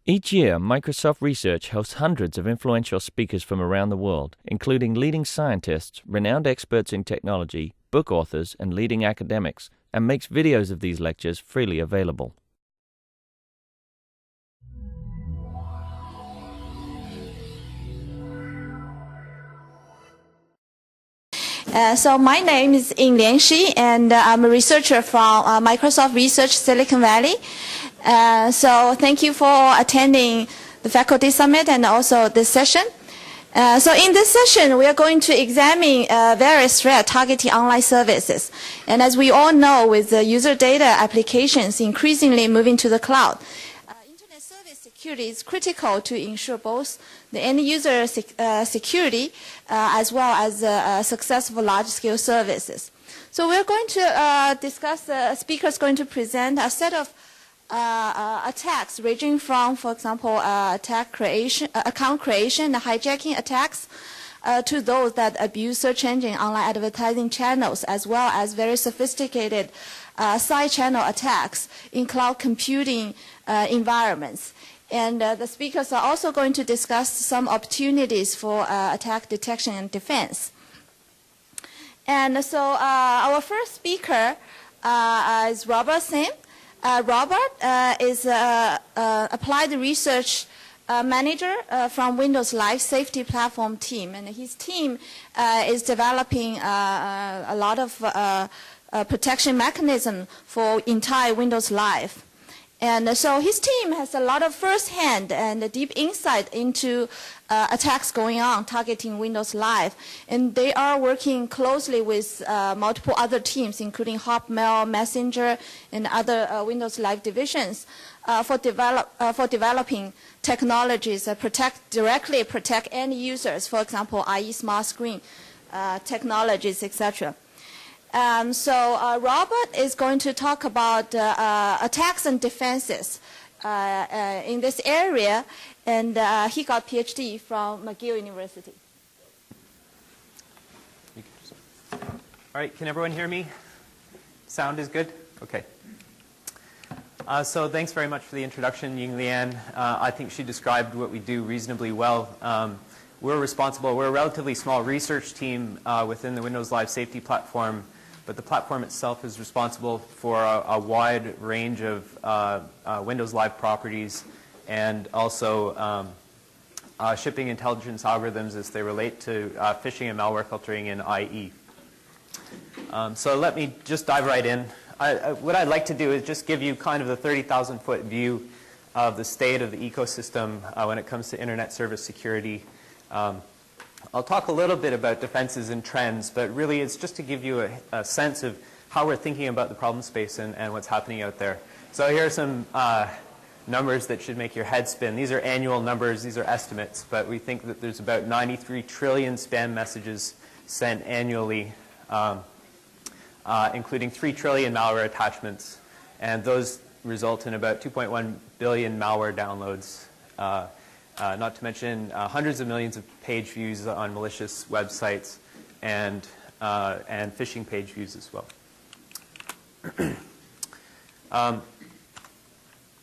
Each year, Microsoft Research hosts hundreds of influential speakers from around the world, including leading scientists, renowned experts in technology, book authors, and leading academics, and makes videos of these lectures freely available. So my name is Yinglian Xie, and I'm a researcher from Microsoft Research Silicon Valley. So thank you for attending the Faculty Summit and also this session. So in this session, we are going to examine various threats targeting online services. And as we all know, with the user data applications increasingly moving to the cloud, Internet service security is critical to ensure both the end user security as well as successful large-scale services. So we're going to discuss, the speaker is going to present a set of attacks ranging from, for example, account creation, and hijacking attacks, to those that abuse search engine online advertising channels, as well as very sophisticated side channel attacks in cloud computing environments. And the speakers are also going to discuss some opportunities for attack detection and defense. And so our first speaker is Robert Sim. Robert is applied research manager from Windows Live Safety Platform team, and his team is developing a lot of protection mechanism for entire Windows Live. And so his team has a lot of first-hand and deep insight into attacks going on targeting Windows Live. And they are working closely with multiple other teams, including Hotmail, Messenger, and other Windows Live divisions for developing technologies that directly protect end users, for example, i.e. smart screen technologies, etc. So Robert is going to talk about attacks and defenses in this area, and he got PhD from McGill University. All right, can everyone hear me? Sound is good? Okay. So thanks very much for the introduction, Yinglian. I think she described what we do reasonably well. We're a relatively small research team within the Windows Live Safety Platform, but the platform itself is responsible for a wide range of Windows Live properties and also shipping intelligence algorithms as they relate to phishing and malware filtering in IE. So let me just dive right in. What I'd like to do is just give you kind of the 30,000-foot view of the state of the ecosystem when it comes to Internet service security. I'll talk a little bit about defenses and trends, but really it's just to give you a sense of how we're thinking about the problem space and what's happening out there. So here are some numbers that should make your head spin. These are annual numbers, these are estimates, but we think that there's about 93 trillion spam messages sent annually, including 3 trillion malware attachments, and those result in about 2.1 billion malware downloads. Not to mention hundreds of millions of page views on malicious websites and phishing page views as well.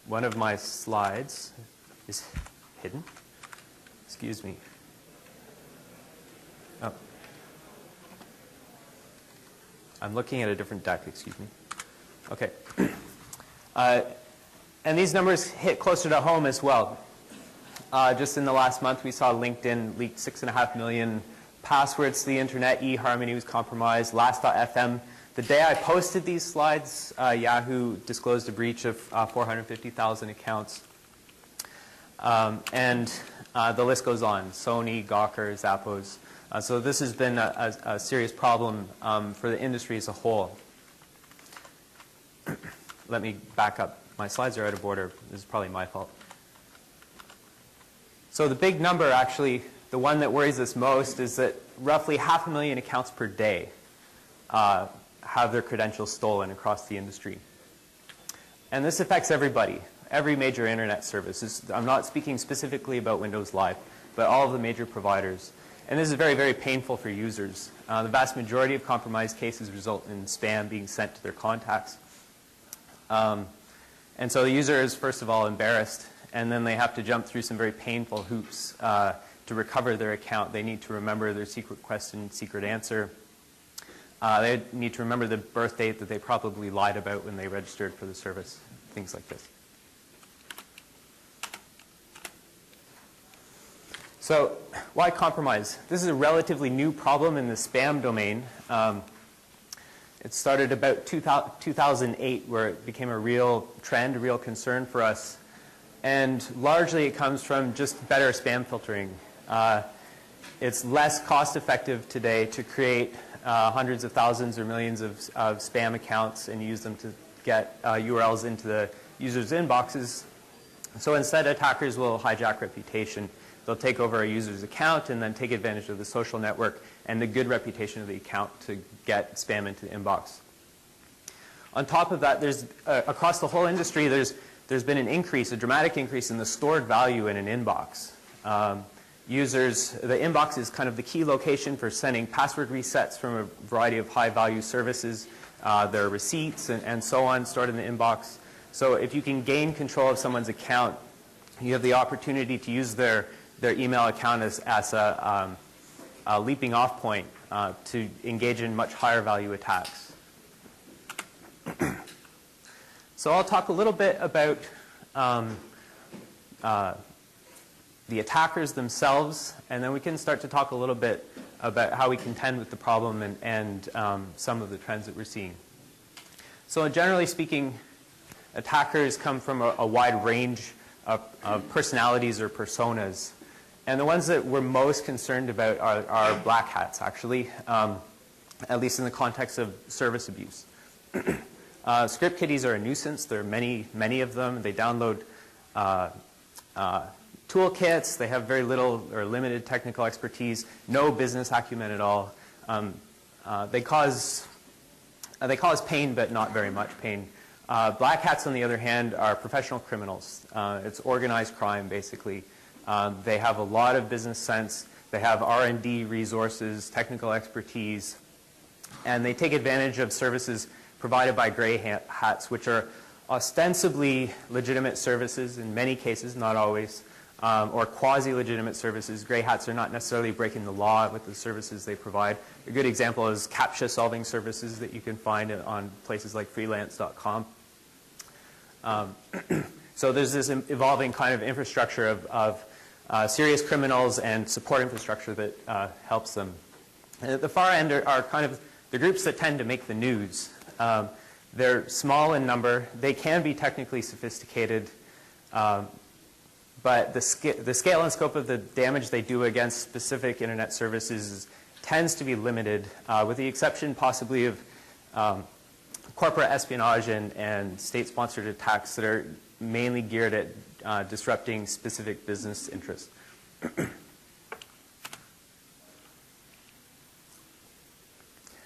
One of my slides is hidden. Excuse me. Oh. I'm looking at a different deck, excuse me. Okay. And these numbers hit closer to home as well. Just in the last month, we saw LinkedIn leaked 6.5 million passwords to the internet. eHarmony was compromised. Last.fm. The day I posted these slides, Yahoo disclosed a breach of 450,000 accounts. And the list goes on. Sony, Gawker, Zappos. So this has been a serious problem for the industry as a whole. Let me back up. My slides are out of order. This is probably my fault. So the big number, actually, the one that worries us most, is that roughly 500,000 accounts per day have their credentials stolen across the industry. And this affects everybody, every major internet service. I'm not speaking specifically about Windows Live, but all of the major providers. And this is very, very painful for users. The vast majority of compromised cases result in spam being sent to their contacts. And so the user is, first of all, embarrassed and then they have to jump through some very painful hoops to recover their account. They need to remember their secret question, secret answer. They need to remember the birth date that they probably lied about when they registered for the service, things like this. So why compromise? This is a relatively new problem in the spam domain. It started about 2008, where it became a real trend, a real concern for us. And largely it comes from just better spam filtering. It's less cost effective today to create hundreds of thousands or millions of spam accounts and use them to get URLs into the users' inboxes. So instead, attackers will hijack reputation. They'll take over a user's account and then take advantage of the social network and the good reputation of the account to get spam into the inbox. On top of that, there's across the whole industry, there's been an increase, a dramatic increase in the stored value in an inbox. The inbox is kind of the key location for sending password resets from a variety of high-value services. There are receipts and so on stored in the inbox. So if you can gain control of someone's account, you have the opportunity to use their email account as a leaping off point to engage in much higher value attacks. So I'll talk a little bit about the attackers themselves, and then we can start to talk a little bit about how we contend with the problem and some of the trends that we're seeing. So generally speaking, attackers come from a wide range of personalities or personas. And the ones that we're most concerned about are black hats, actually, at least in the context of service abuse. Script kiddies are a nuisance. There are many of them. They download toolkits. They have very little or limited technical expertise, no business acumen at all. They cause pain, but not very much pain. Black hats, on the other hand, are professional criminals. It's organized crime, basically. They have a lot of business sense. They have R&D resources, technical expertise, and they take advantage of services provided by gray hats, which are ostensibly legitimate services in many cases, not always, or quasi-legitimate services. Gray hats are not necessarily breaking the law with the services they provide. A good example is CAPTCHA solving services that you can find on places like freelance.com. So there's this evolving kind of infrastructure of serious criminals and support infrastructure that helps them. And at the far end are kind of the groups that tend to make the news. They're small in number. They can be technically sophisticated, but the scale and scope of the damage they do against specific internet services tends to be limited, with the exception possibly of corporate espionage and state-sponsored attacks that are mainly geared at disrupting specific business interests.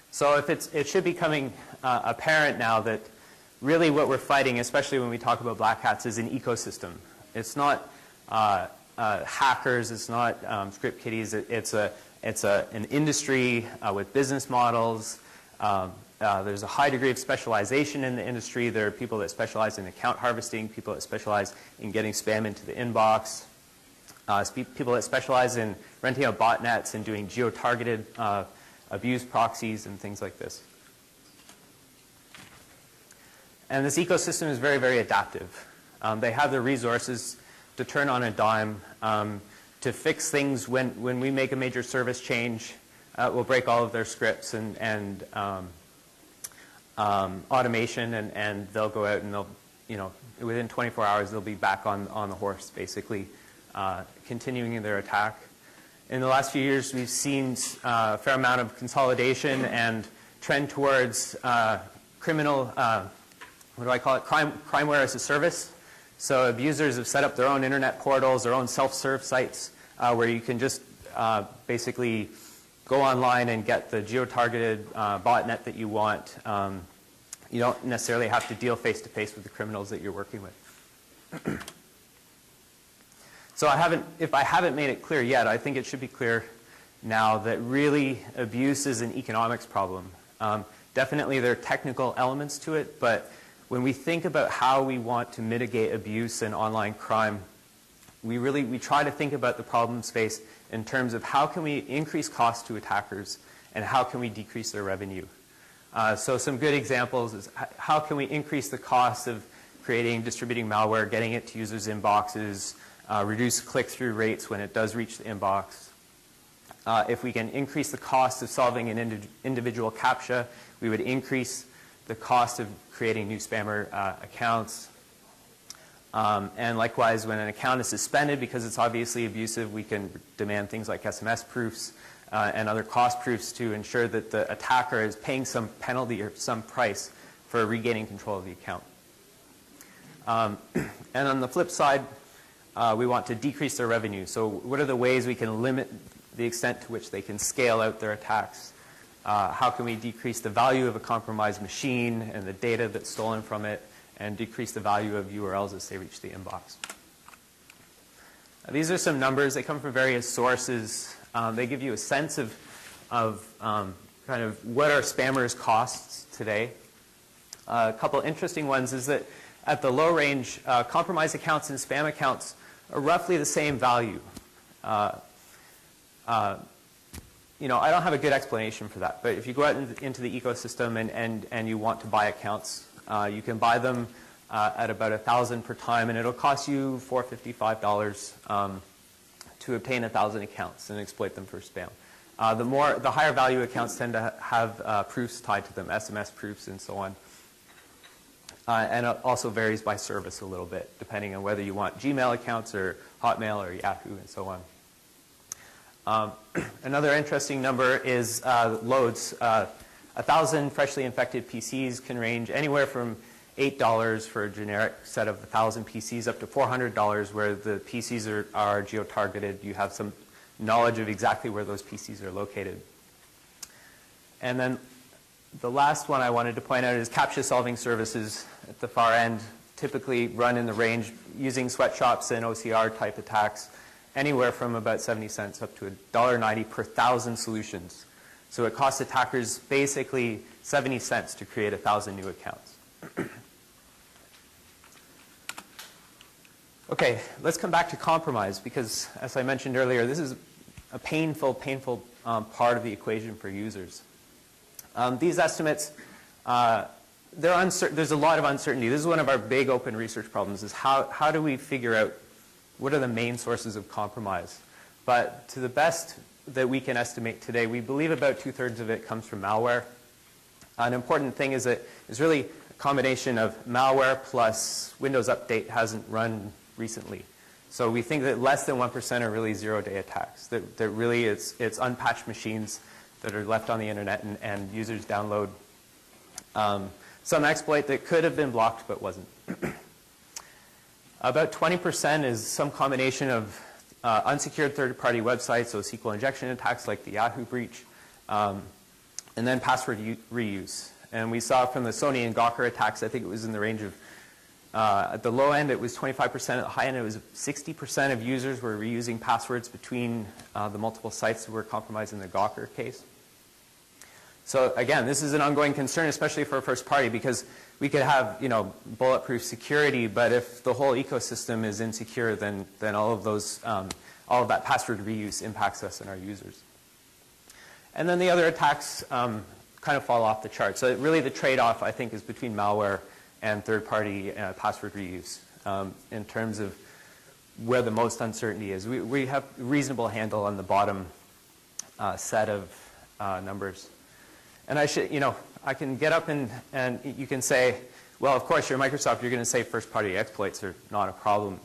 So it should be becoming apparent now that really what we're fighting, especially when we talk about black hats, is an ecosystem. It's not hackers, it's not script kiddies, it's an industry with business models. There's a high degree of specialization in the industry. There are people that specialize in account harvesting, people that specialize in getting spam into the inbox, people that specialize in renting out botnets and doing geo-targeted abuse proxies and things like this. And this ecosystem is very, very adaptive. They have the resources to turn on a dime, to fix things when we make a major service change. We'll break all of their scripts and automation, and they'll go out and they'll, within 24 hours they'll be back on the horse, basically, continuing their attack. In the last few years, we've seen a fair amount of consolidation and trend towards criminal, what do I call it, crimeware as a service. So abusers have set up their own internet portals, their own self-serve sites, where you can just basically go online and get the geo-targeted botnet that you want. You don't necessarily have to deal face-to-face with the criminals that you're working with. So if I haven't made it clear yet, I think it should be clear now that really abuse is an economics problem. Definitely there are technical elements to it, but when we think about how we want to mitigate abuse and online crime, we try to think about the problem space in terms of how can we increase costs to attackers and how can we decrease their revenue. So some good examples is how can we increase the cost of creating, distributing malware, getting it to users' inboxes, reduce click-through rates when it does reach the inbox. If we can increase the cost of solving an individual CAPTCHA, we would increase the cost of creating new spammer accounts. And likewise, when an account is suspended because it's obviously abusive, we can demand things like SMS proofs and other cost proofs to ensure that the attacker is paying some penalty or some price for regaining control of the account. And on the flip side, we want to decrease their revenue. So what are the ways we can limit the extent to which they can scale out their attacks? How can we decrease the value of a compromised machine and the data that's stolen from it, and decrease the value of URLs as they reach the inbox? These are some numbers. They come from various sources. They give you a sense of kind of what are spammers' costs today. A couple interesting ones is that at the low range, compromised accounts and spam accounts are roughly the same value. You know, I don't have a good explanation for that, but if you go out into the ecosystem and you want to buy accounts, you can buy them at about $1,000 per time, and it'll cost you $455 to obtain 1,000 accounts and exploit them for spam. The higher value accounts tend to have proofs tied to them, SMS proofs and so on. And it also varies by service a little bit, depending on whether you want Gmail accounts or Hotmail or Yahoo and so on. Another interesting number is loads. 1,000 freshly infected PCs can range anywhere from $8 for a generic set of 1,000 PCs up to $400 where the PCs are geo-targeted. You have some knowledge of exactly where those PCs are located. And then the last one I wanted to point out is CAPTCHA solving services at the far end, typically run in the range using sweatshops and OCR type attacks, anywhere from about 70 cents up to $1.90 per 1,000 solutions. So it costs attackers basically 70 cents to create 1,000 new accounts. Okay, let's come back to compromise because, as I mentioned earlier, this is a painful part of the equation for users. These estimates, there's a lot of uncertainty. This is one of our big open research problems is how do we figure out what are the main sources of compromise? But to the best that we can estimate today, we believe about 2/3 of it comes from malware. An important thing is that it's really a combination of malware plus Windows Update hasn't run recently. So we think that less than 1% are really zero-day attacks. That really it's unpatched machines that are left on the internet and users download some exploit that could have been blocked but wasn't. About 20% is some combination of unsecured third-party websites, so SQL injection attacks like the Yahoo breach, and then password reuse. And we saw from the Sony and Gawker attacks, I think it was in the range of, at the low end it was 25%, at the high end it was 60% of users were reusing passwords between the multiple sites that were compromised in the Gawker case. So again, this is an ongoing concern, especially for a first party, because we could have, you know, bulletproof security, but if the whole ecosystem is insecure, then all of that password reuse impacts us and our users. And then the other attacks kind of fall off the chart. So really the trade-off, I think, is between malware and third-party password reuse in terms of where the most uncertainty is. We have a reasonable handle on the bottom set of numbers. And I can get up and you can say, well, of course, you're Microsoft, you're going to say first-party exploits are not a problem.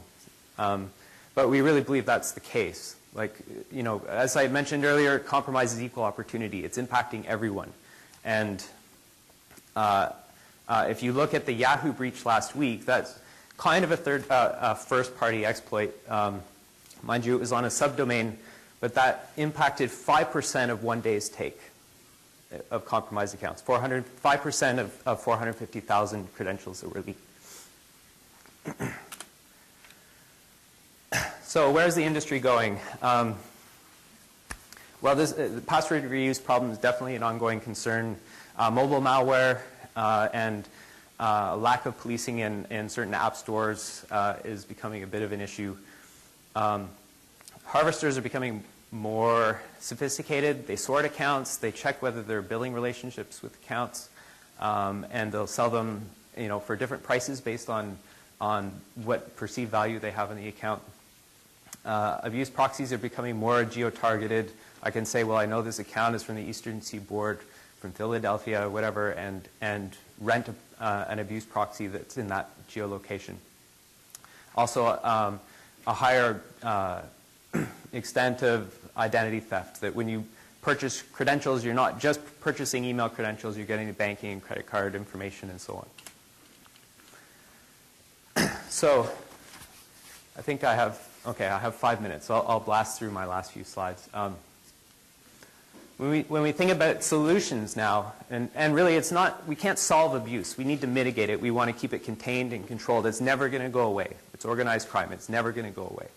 But we really believe that's the case. Like, you know, as I mentioned earlier, compromise is equal opportunity. It's impacting everyone. And if you look at the Yahoo breach last week, that's kind of a first-party exploit. Mind you, it was on a subdomain, but that impacted 5% of one day's take of compromised accounts, 5% of 450,000 credentials that were leaked. So where's the industry going? Well, the password reuse problem is definitely an ongoing concern. Mobile malware and lack of policing in certain app stores is becoming a bit of an issue. Harvesters are becoming more sophisticated. They sort accounts. They check whether there are billing relationships with accounts, and they'll sell them, for different prices based on what perceived value they have in the account. Abuse proxies are becoming more geo-targeted. I can say, well, I know this account is from the Eastern Seaboard, from Philadelphia, whatever, and rent an abuse proxy that's in that geolocation. Also, a higher extent of identity theft, that when you purchase credentials, you're not just purchasing email credentials, you're getting the banking and credit card information and so on. So I think I have 5 minutes. So I'll blast through my last few slides. When we think about solutions now, and really it's not, we can't solve abuse. We need to mitigate it. We want to keep it contained and controlled. It's never going to go away. It's organized crime. It's never going to go away.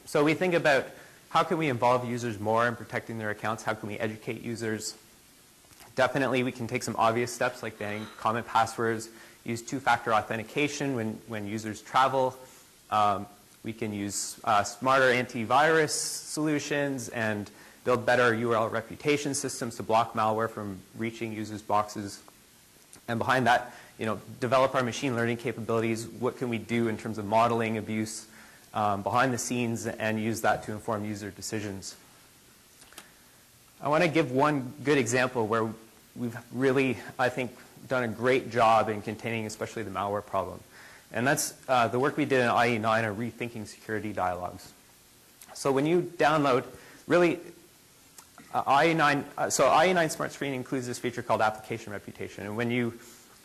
So we think about how can we involve users more in protecting their accounts? How can we educate users? Definitely we can take some obvious steps like banning common passwords, use two-factor authentication when users travel. We can use smarter antivirus solutions and build better URL reputation systems to block malware from reaching users' boxes. And behind that, develop our machine learning capabilities. What can we do in terms of modeling abuse behind the scenes and use that to inform user decisions? I want to give one good example where we've really, I think, done a great job in containing especially the malware problem. And that's the work we did in IE9 on rethinking security dialogues. So when you download, really, IE9 Smart Screen includes this feature called application reputation. And when you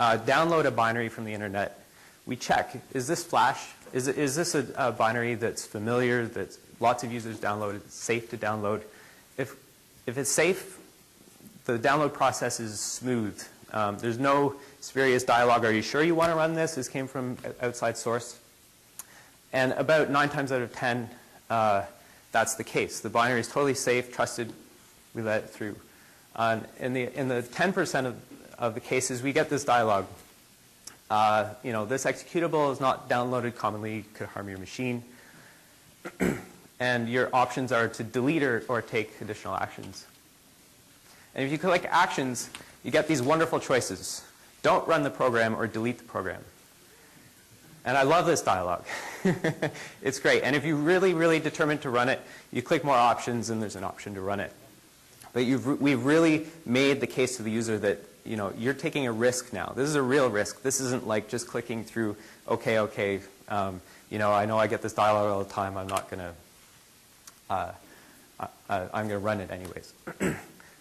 download a binary from the internet, we check, is this Flash? Is this a binary that's familiar, that lots of users download, it's safe to download? If it's safe, the download process is smooth. There's no spurious dialogue. Are you sure you want to run this? This came from outside source. And about 9 times out of 10, that's the case. The binary is totally safe, trusted. We let it through. In the 10% of the cases, we get this dialogue. This executable is not downloaded commonly, could harm your machine. And your options are to delete or take additional actions. And if you click actions, you get these wonderful choices. Don't run the program or delete the program. And I love this dialogue. It's great. And if you're really, really determined to run it, you click more options and there's an option to run it. But we've really made the case to the user that you're taking a risk now. This is a real risk. This isn't like just clicking through, okay. I know I get this dialogue all the time. I'm not going to. I'm going to run it anyways.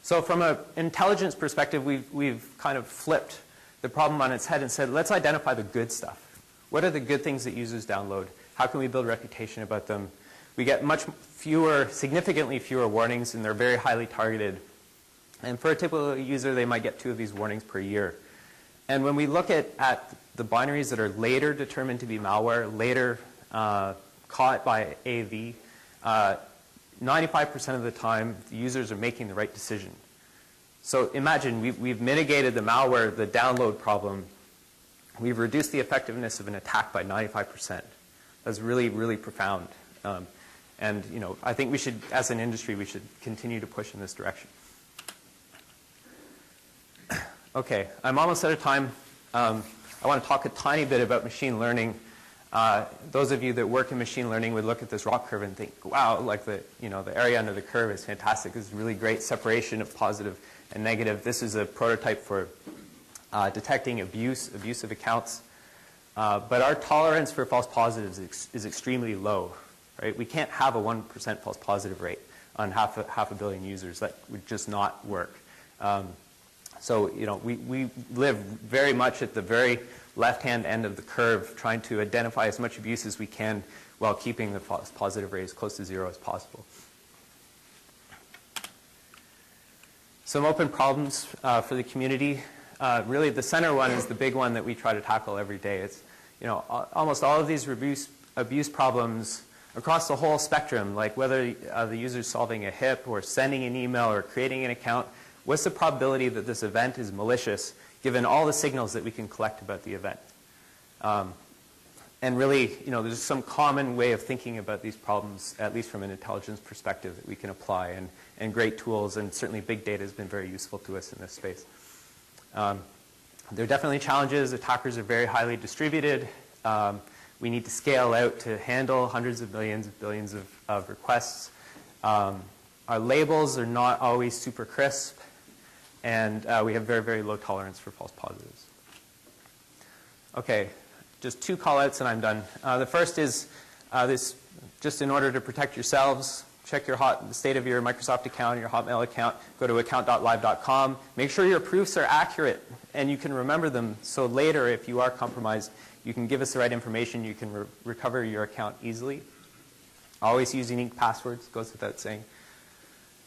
So from an intelligence perspective, we've kind of flipped the problem on its head and said, let's identify the good stuff. What are the good things that users download? How can we build reputation about them? We get significantly fewer warnings, and they're very highly targeted. And for a typical user, they might get 2 of these warnings per year. And when we look at the binaries that are later determined to be malware, later caught by AV, 95% of the time, the users are making the right decision. So imagine we've mitigated the malware, the download problem. We've reduced the effectiveness of an attack by 95%. That's really, really profound. And I think we should, as an industry, we should continue to push in this direction. Okay, I'm almost out of time. I want to talk a tiny bit about machine learning. Those of you that work in machine learning would look at this ROC curve and think, wow, like the area under the curve is fantastic. This is really great separation of positive and negative. This is a prototype for detecting abusive accounts. But our tolerance for false positives is extremely low. Right? We can't have a 1% false positive rate on half a billion users. That would just not work. So we live very much at the very left-hand end of the curve, trying to identify as much abuse as we can while keeping the false positive rate as close to 0 as possible. Some open problems for the community. Really, the center one is the big one that we try to tackle every day. It's almost all of these abuse problems across the whole spectrum, like whether the user is solving a HIP or sending an email or creating an account. What's the probability that this event is malicious, given all the signals that we can collect about the event? And really, there's some common way of thinking about these problems, at least from an intelligence perspective, that we can apply, and great tools, and certainly big data has been very useful to us in this space. There are definitely challenges. Attackers are very highly distributed. We need to scale out to handle hundreds of millions of billions of requests. Our labels are not always super crisp, and we have very, very low tolerance for false positives. Okay, just 2 call-outs and I'm done. The first is this, just in order to protect yourselves, check the state of your Microsoft account, your Hotmail account, go to account.live.com. Make sure your proofs are accurate and you can remember them, so later if you are compromised, you can give us the right information, you can recover your account easily. Always use unique passwords, goes without saying.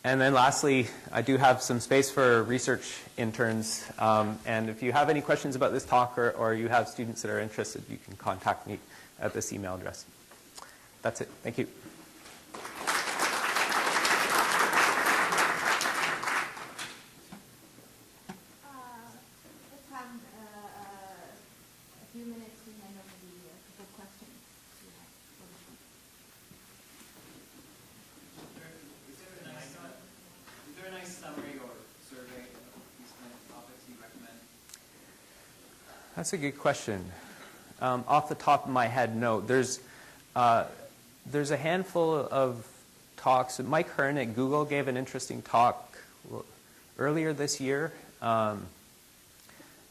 And then lastly, I do have some space for research interns, and if you have any questions about this talk or you have students that are interested, you can contact me at this email address. That's it. Thank you. Let's have a few minutes to hand over the couple questions. Is there a nice summary or survey of these kind of topics you recommend? That's a good question. Off the top of my head, no. There's a handful of talks. Mike Hearn at Google gave an interesting talk earlier this year.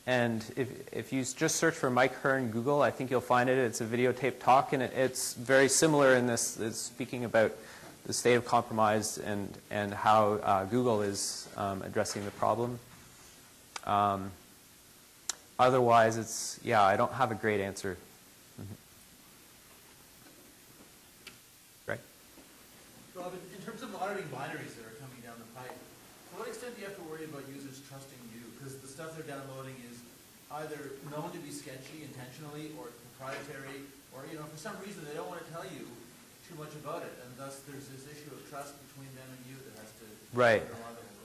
And if you just search for Mike Hearn Google, I think you'll find it. It's a videotaped talk, and it's very similar in this. It's speaking about the state of compromise and how Google is addressing the problem. Otherwise, I don't have a great answer. Right? Rob, in terms of monitoring binaries that are coming down the pipe, to what extent do you have to worry about users trusting you? Because the stuff they're downloading is either known to be sketchy intentionally or proprietary, or for some reason they don't want to tell you too much about it, and thus there's this issue of trust between them and you that has to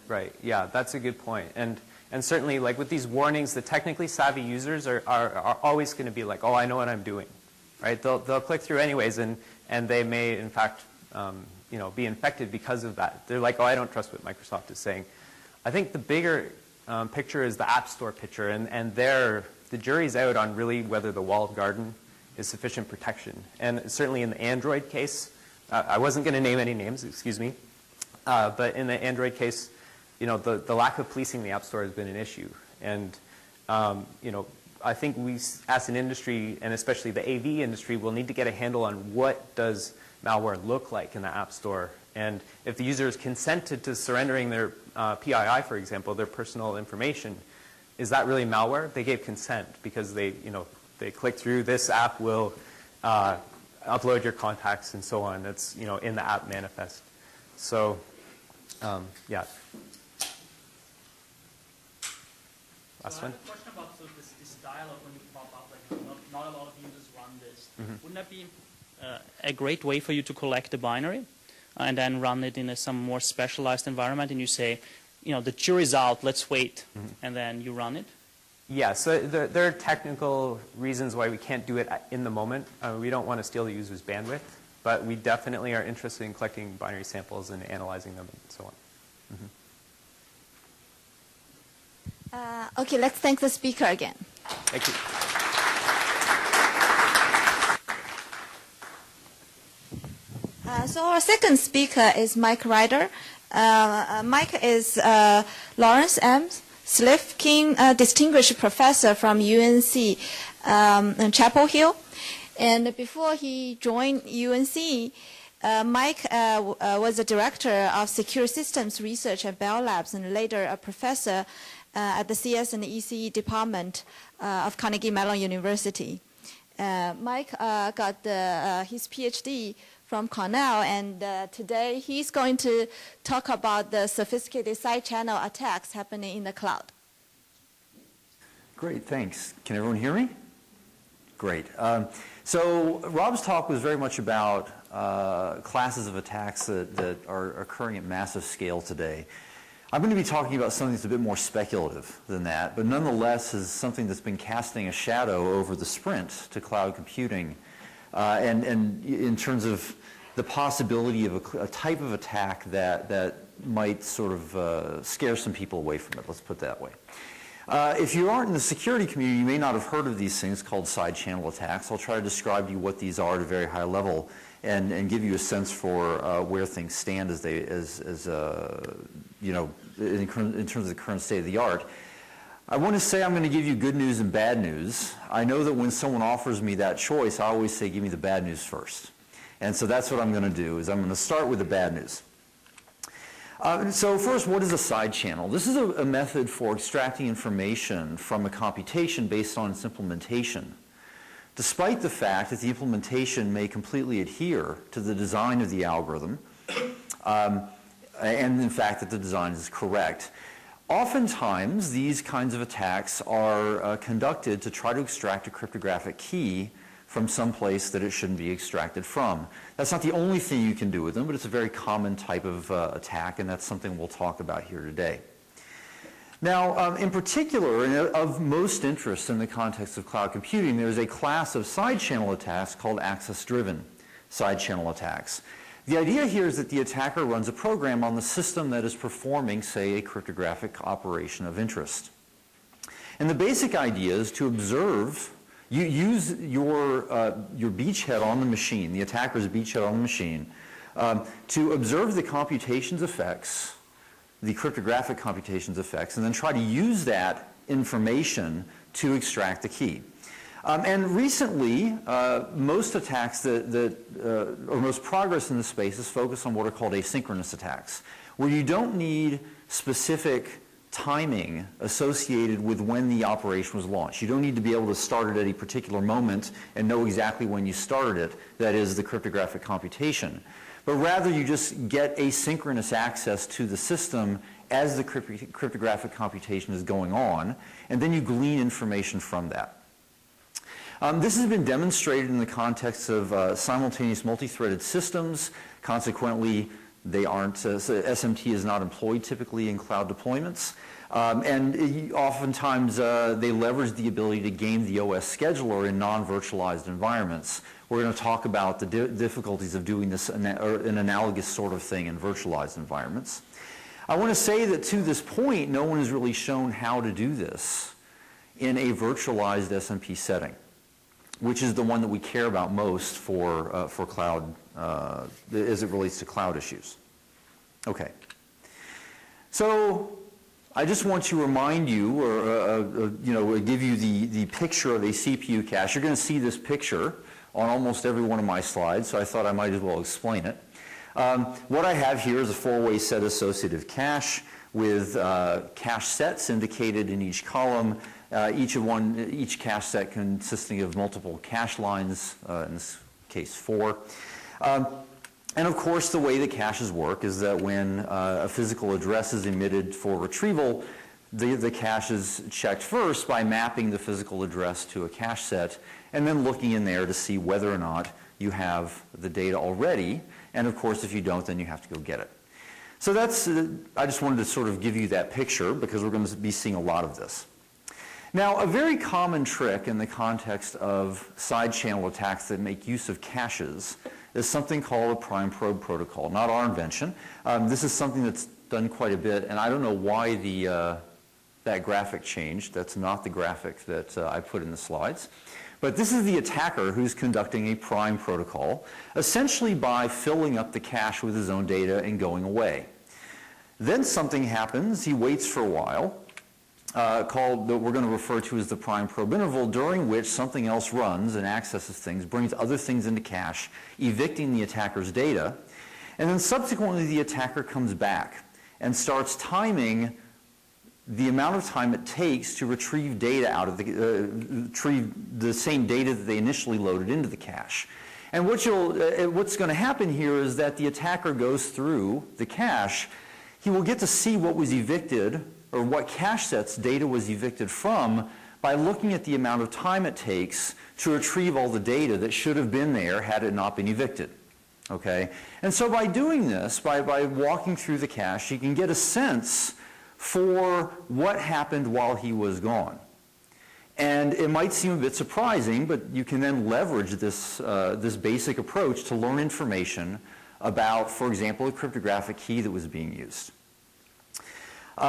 Right. Yeah, that's a good point. And certainly, like with these warnings, the technically savvy users are always going to be like, oh, I know what I'm doing, right? They'll click through anyways, and they may in fact be infected because of that. They're like, oh, I don't trust what Microsoft is saying. I think the bigger picture is the App Store picture, and there the jury's out on really whether the walled garden is sufficient protection. And certainly in the Android case, I wasn't going to name any names, excuse me, but in the Android case, the lack of policing the App Store has been an issue. And, I think we, as an industry, and especially the AV industry, will need to get a handle on what does malware look like in the App Store. And if the user is consented to surrendering their PII, for example, their personal information, is that really malware? They gave consent because they click through, this app will upload your contacts and so on. That's, in the app manifest. So, yeah. Last one. I have a question about this dialogue when you pop up, like not a lot of users run this. Wouldn't that be a great way for you to collect the binary and then run it in some more specialized environment, and you say, the jury's out, let's wait, and then you run it? Yeah, so there are technical reasons why we can't do it in the moment. We don't want to steal the user's bandwidth, but we definitely are interested in collecting binary samples and analyzing them and so on. Okay, let's thank the speaker again. Thank you. So our second speaker is Mike Ryder. Mike is Lawrence M. Slifkin Distinguished Professor from UNC Chapel Hill. And before he joined UNC, Mike was a director of secure systems research at Bell Labs and later a professor at the CS and ECE department of Carnegie Mellon University. Mike got his PhD from Cornell, and today he's going to talk about the sophisticated side channel attacks happening in the cloud. Great, thanks. Can everyone hear me? Great. So Rob's talk was very much about classes of attacks that are occurring at massive scale today. I'm going to be talking about something that's a bit more speculative than that, but nonetheless is something that's been casting a shadow over the sprint to cloud computing and in terms of the possibility of a type of attack that might sort of scare some people away from it, let's put it that way. If you aren't in the security community, you may not have heard of these things called side channel attacks. I'll try to describe to you what these are at a very high level and give you a sense for where things stand as you know, in terms of the current state of the art. I want to say I'm going to give you good news and bad news. I know that when someone offers me that choice, I always say, give me the bad news first. And so that's what I'm going to do, is I'm going to start with the bad news. So first, what is a side channel? This is a method for extracting information from a computation based on its implementation, despite the fact that the implementation may completely adhere to the design of the algorithm, and in fact that the design is correct. Oftentimes, these kinds of attacks are conducted to try to extract a cryptographic key from some place that it shouldn't be extracted from. That's not the only thing you can do with them, but it's a very common type of attack, and that's something we'll talk about here today. Now, in particular, and of most interest in the context of cloud computing, there's a class of side channel attacks called access-driven side channel attacks. The idea here is that the attacker runs a program on the system that is performing, say, a cryptographic operation of interest. And the basic idea is to observe, you use your beachhead on the machine, the attacker's beachhead on the machine, to observe the computation's effects, the cryptographic computation's effects, and then try to use that information to extract the key. And recently, most attacks or most progress in this space is focused on what are called asynchronous attacks, where you don't need specific timing associated with when the operation was launched. You don't need to be able to start it at a particular moment and know exactly when you started it, that is the cryptographic computation. But rather you just get asynchronous access to the system as the cryptographic computation is going on, and then you glean information from that. This has been demonstrated in the context of simultaneous multi-threaded systems. Consequently, they aren't, SMT is not employed typically in cloud deployments. And oftentimes they leverage the ability to game the OS scheduler in non-virtualized environments. We're going to talk about the difficulties of doing this, an analogous sort of thing in virtualized environments. I want to say that to this point, no one has really shown how to do this in a virtualized SMP setting, which is the one that we care about most for cloud, as it relates to cloud issues. Okay. So I just want to remind you, or give you the picture of a CPU cache. You're going to see this picture on almost every one of my slides, so I thought I might as well explain it. What I have here is a four-way set associative cache with cache sets indicated in each column. Each cache set consisting of multiple cache lines, in this case 4. And of course, the way the caches work is that when a physical address is emitted for retrieval, the cache is checked first by mapping the physical address to a cache set and then looking in there to see whether or not you have the data already. And of course, if you don't, then you have to go get it. So that's, I just wanted to sort of give you that picture because we're going to be seeing a lot of this. Now, a very common trick in the context of side channel attacks that make use of caches is something called a prime probe protocol, not our invention. This is something that's done quite a bit, and I don't know why that graphic changed. That's not the graphic that I put in the slides. But this is the attacker who's conducting a prime protocol, essentially by filling up the cache with his own data and going away. Then something happens. He waits for a while, called that we're going to refer to as the prime probe interval, during which something else runs and accesses things, brings other things into cache, evicting the attacker's data. And then subsequently the attacker comes back and starts timing the amount of time it takes to retrieve data out of retrieve the same data that they initially loaded into the cache. And what's going to happen here is that the attacker goes through the cache. He will get to see what was evicted, or what cache sets data was evicted from, by looking at the amount of time it takes to retrieve all the data that should have been there had it not been evicted. Okay? And so by doing this, by walking through the cache, you can get a sense for what happened while he was gone. And it might seem a bit surprising, but you can then leverage this, this basic approach to learn information about, for example, a cryptographic key that was being used.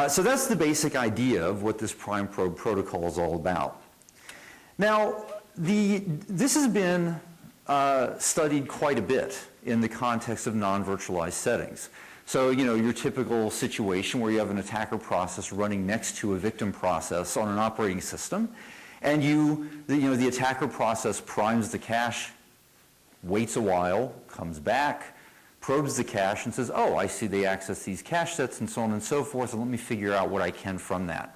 So that's the basic idea of what this prime probe protocol is all about. Now, this has been studied quite a bit in the context of non-virtualized settings. So, you know, your typical situation where you have an attacker process running next to a victim process on an operating system, and the attacker process primes the cache, waits a while, comes back, probes the cache, and says, oh, I see they access these cache sets and so on and so forth, and let me figure out what I can from that.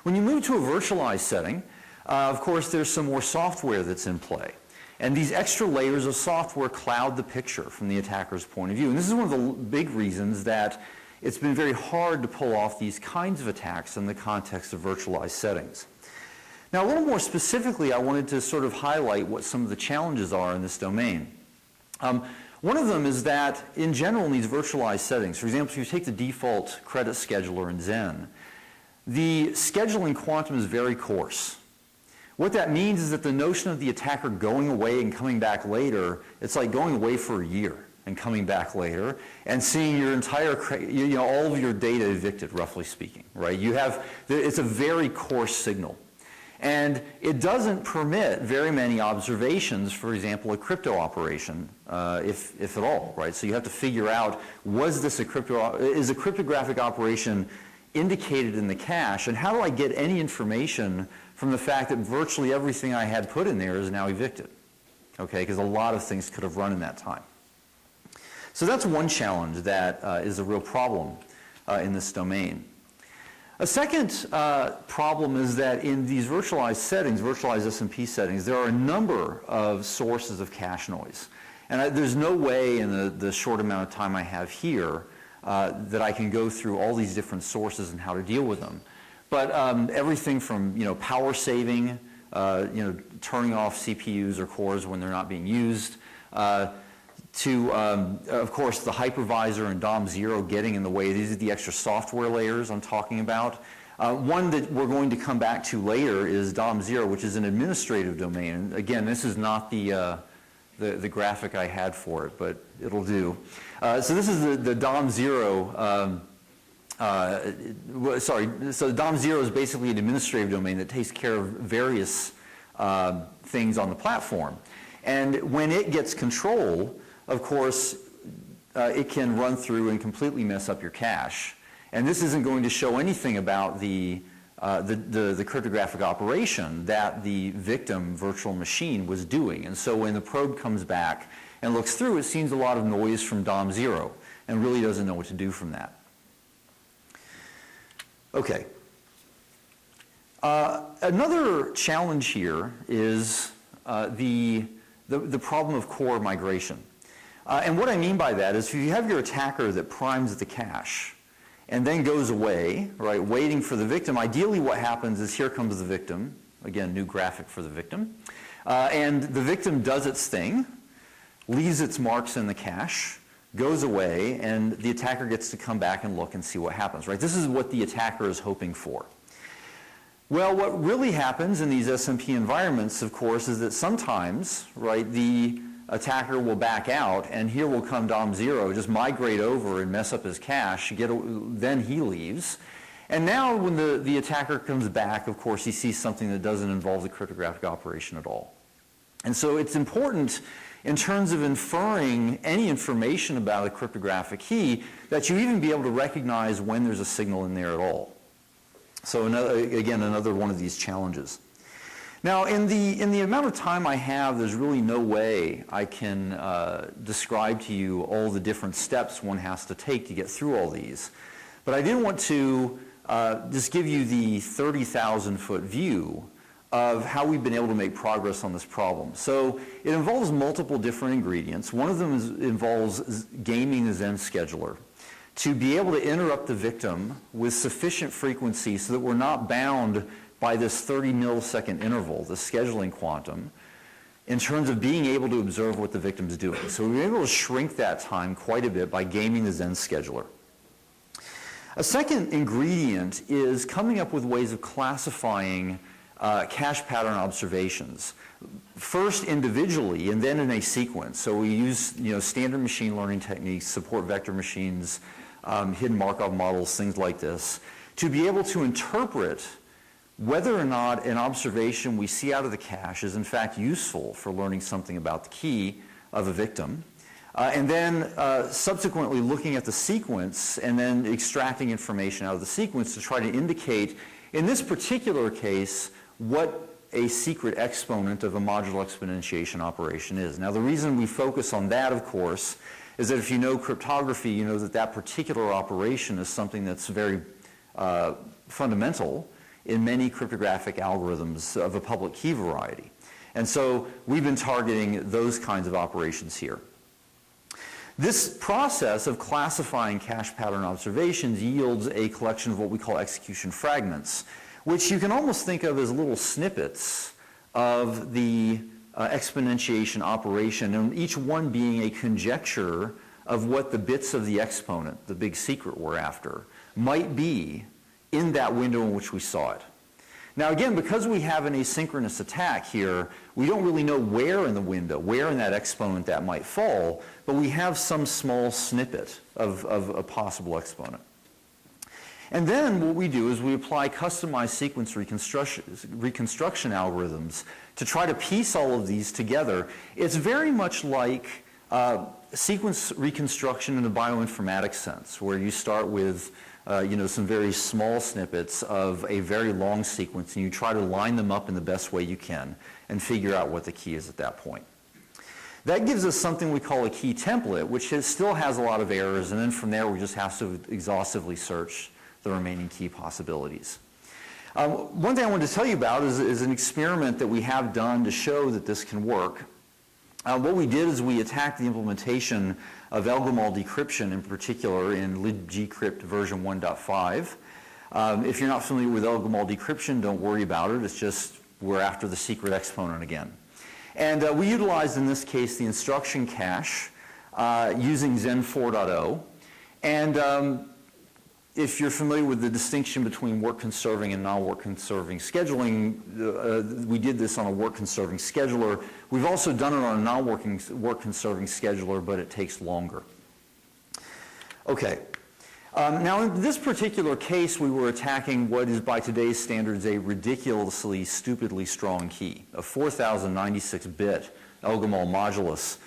When you move to a virtualized setting, of course, there's some more software that's in play. And these extra layers of software cloud the picture from the attacker's point of view. And this is one of the big reasons that it's been very hard to pull off these kinds of attacks in the context of virtualized settings. Now, a little more specifically, I wanted to sort of highlight what some of the challenges are in this domain. One of them is that, in general, in these virtualized settings, for example, if you take the default credit scheduler in Xen, the scheduling quantum is very coarse. What that means is that the notion of the attacker going away and coming back later, it's like going away for a year and coming back later and seeing your entire, all of your data evicted, roughly speaking, right? It's a very coarse signal. And it doesn't permit very many observations, for example, a crypto operation, if at all, right? So you have to figure out, is a cryptographic operation indicated in the cache, and how do I get any information from the fact that virtually everything I had put in there is now evicted, okay? Because a lot of things could have run in that time. So that's one challenge that is a real problem in this domain. A second problem is that in these virtualized settings, virtualized SMP settings, there are a number of sources of cache noise. And there's no way in the short amount of time I have here that I can go through all these different sources and how to deal with them. But everything from power saving, turning off CPUs or cores when they're not being used, to of course the hypervisor and DOM0 getting in the way. These are the extra software layers I'm talking about. One that we're going to come back to later is DOM0, which is an administrative domain. And again, this is not the graphic I had for it, but it'll do. So this is the DOM0. So DOM0 is basically an administrative domain that takes care of various things on the platform. And when it gets control, of course, it can run through and completely mess up your cache. And this isn't going to show anything about the cryptographic operation that the victim virtual machine was doing. And so when the probe comes back and looks through, it sees a lot of noise from DOM0 and really doesn't know what to do from that. Okay. Another challenge here is the problem of core migration. And what I mean by that is if you have your attacker that primes the cache and then goes away, right, waiting for the victim, ideally what happens is here comes the victim, again, new graphic for the victim, and the victim does its thing, leaves its marks in the cache, goes away, and the attacker gets to come back and look and see what happens, right? This is what the attacker is hoping for. Well, what really happens in these SMP environments, of course, is that sometimes, right, the attacker will back out, and here will come DOM0, just migrate over and mess up his cache, then he leaves. And now when the attacker comes back, of course, he sees something that doesn't involve the cryptographic operation at all. And so it's important in terms of inferring any information about a cryptographic key that you even be able to recognize when there's a signal in there at all. So another one of these challenges. Now, in the amount of time I have, there's really no way I can describe to you all the different steps one has to take to get through all these. But I did want to just give you the 30,000-foot view of how we've been able to make progress on this problem. So it involves multiple different ingredients. One of them involves gaming the Xen scheduler to be able to interrupt the victim with sufficient frequency so that we're not bound by this 30 millisecond interval, the scheduling quantum, in terms of being able to observe what the victim's doing. So we're able to shrink that time quite a bit by gaming the Xen scheduler. A second ingredient is coming up with ways of classifying cache pattern observations. First individually and then in a sequence. So we use standard machine learning techniques, support vector machines, hidden Markov models, things like this, to be able to interpret whether or not an observation we see out of the cache is in fact useful for learning something about the key of a victim. And then subsequently looking at the sequence and then extracting information out of the sequence to try to indicate, in this particular case, what a secret exponent of a modular exponentiation operation is. Now the reason we focus on that, of course, is that if you know cryptography, you know that that particular operation is something that's very fundamental in many cryptographic algorithms of a public key variety. And so we've been targeting those kinds of operations here. This process of classifying cache pattern observations yields a collection of what we call execution fragments, which you can almost think of as little snippets of the exponentiation operation, and each one being a conjecture of what the bits of the exponent, the big secret we're after, might be in that window in which we saw it. Now again, because we have an asynchronous attack here, we don't really know where in the window, where in that exponent that might fall, but we have some small snippet of a possible exponent. And then what we do is we apply customized sequence reconstruction algorithms to try to piece all of these together. It's very much like sequence reconstruction in a bioinformatics sense, where you start with some very small snippets of a very long sequence, and you try to line them up in the best way you can and figure out what the key is at that point. That gives us something we call a key template, which still has a lot of errors, and then from there we just have to exhaustively search the remaining key possibilities. One thing I wanted to tell you about is an experiment that we have done to show that this can work. What we did is we attacked the implementation of Elgamal decryption, in particular in libgcrypt version 1.5. If you're not familiar with Elgamal decryption, don't worry about it. It's just we're after the secret exponent again. And we utilized, in this case, the instruction cache using Zen 4.0. And if you're familiar with the distinction between work-conserving and non-work-conserving scheduling, we did this on a work-conserving scheduler. We've also done it on a non-work-conserving scheduler, but it takes longer. Okay. Now, in this particular case, we were attacking what is, by today's standards, a ridiculously, stupidly strong key, a 4,096-bit Elgamal modulus,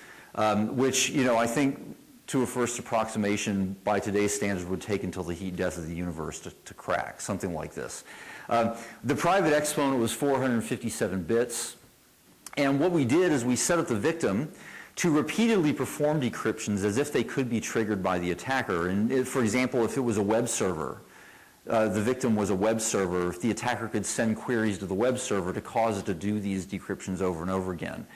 which, I think, to a first approximation, by today's standards, would take until the heat death of the universe to crack, something like this. The private exponent was 457 bits, and what we did is we set up the victim to repeatedly perform decryptions as if they could be triggered by the attacker. And for example, if it was a web server, the victim was a web server, if the attacker could send queries to the web server to cause it to do these decryptions over and over again.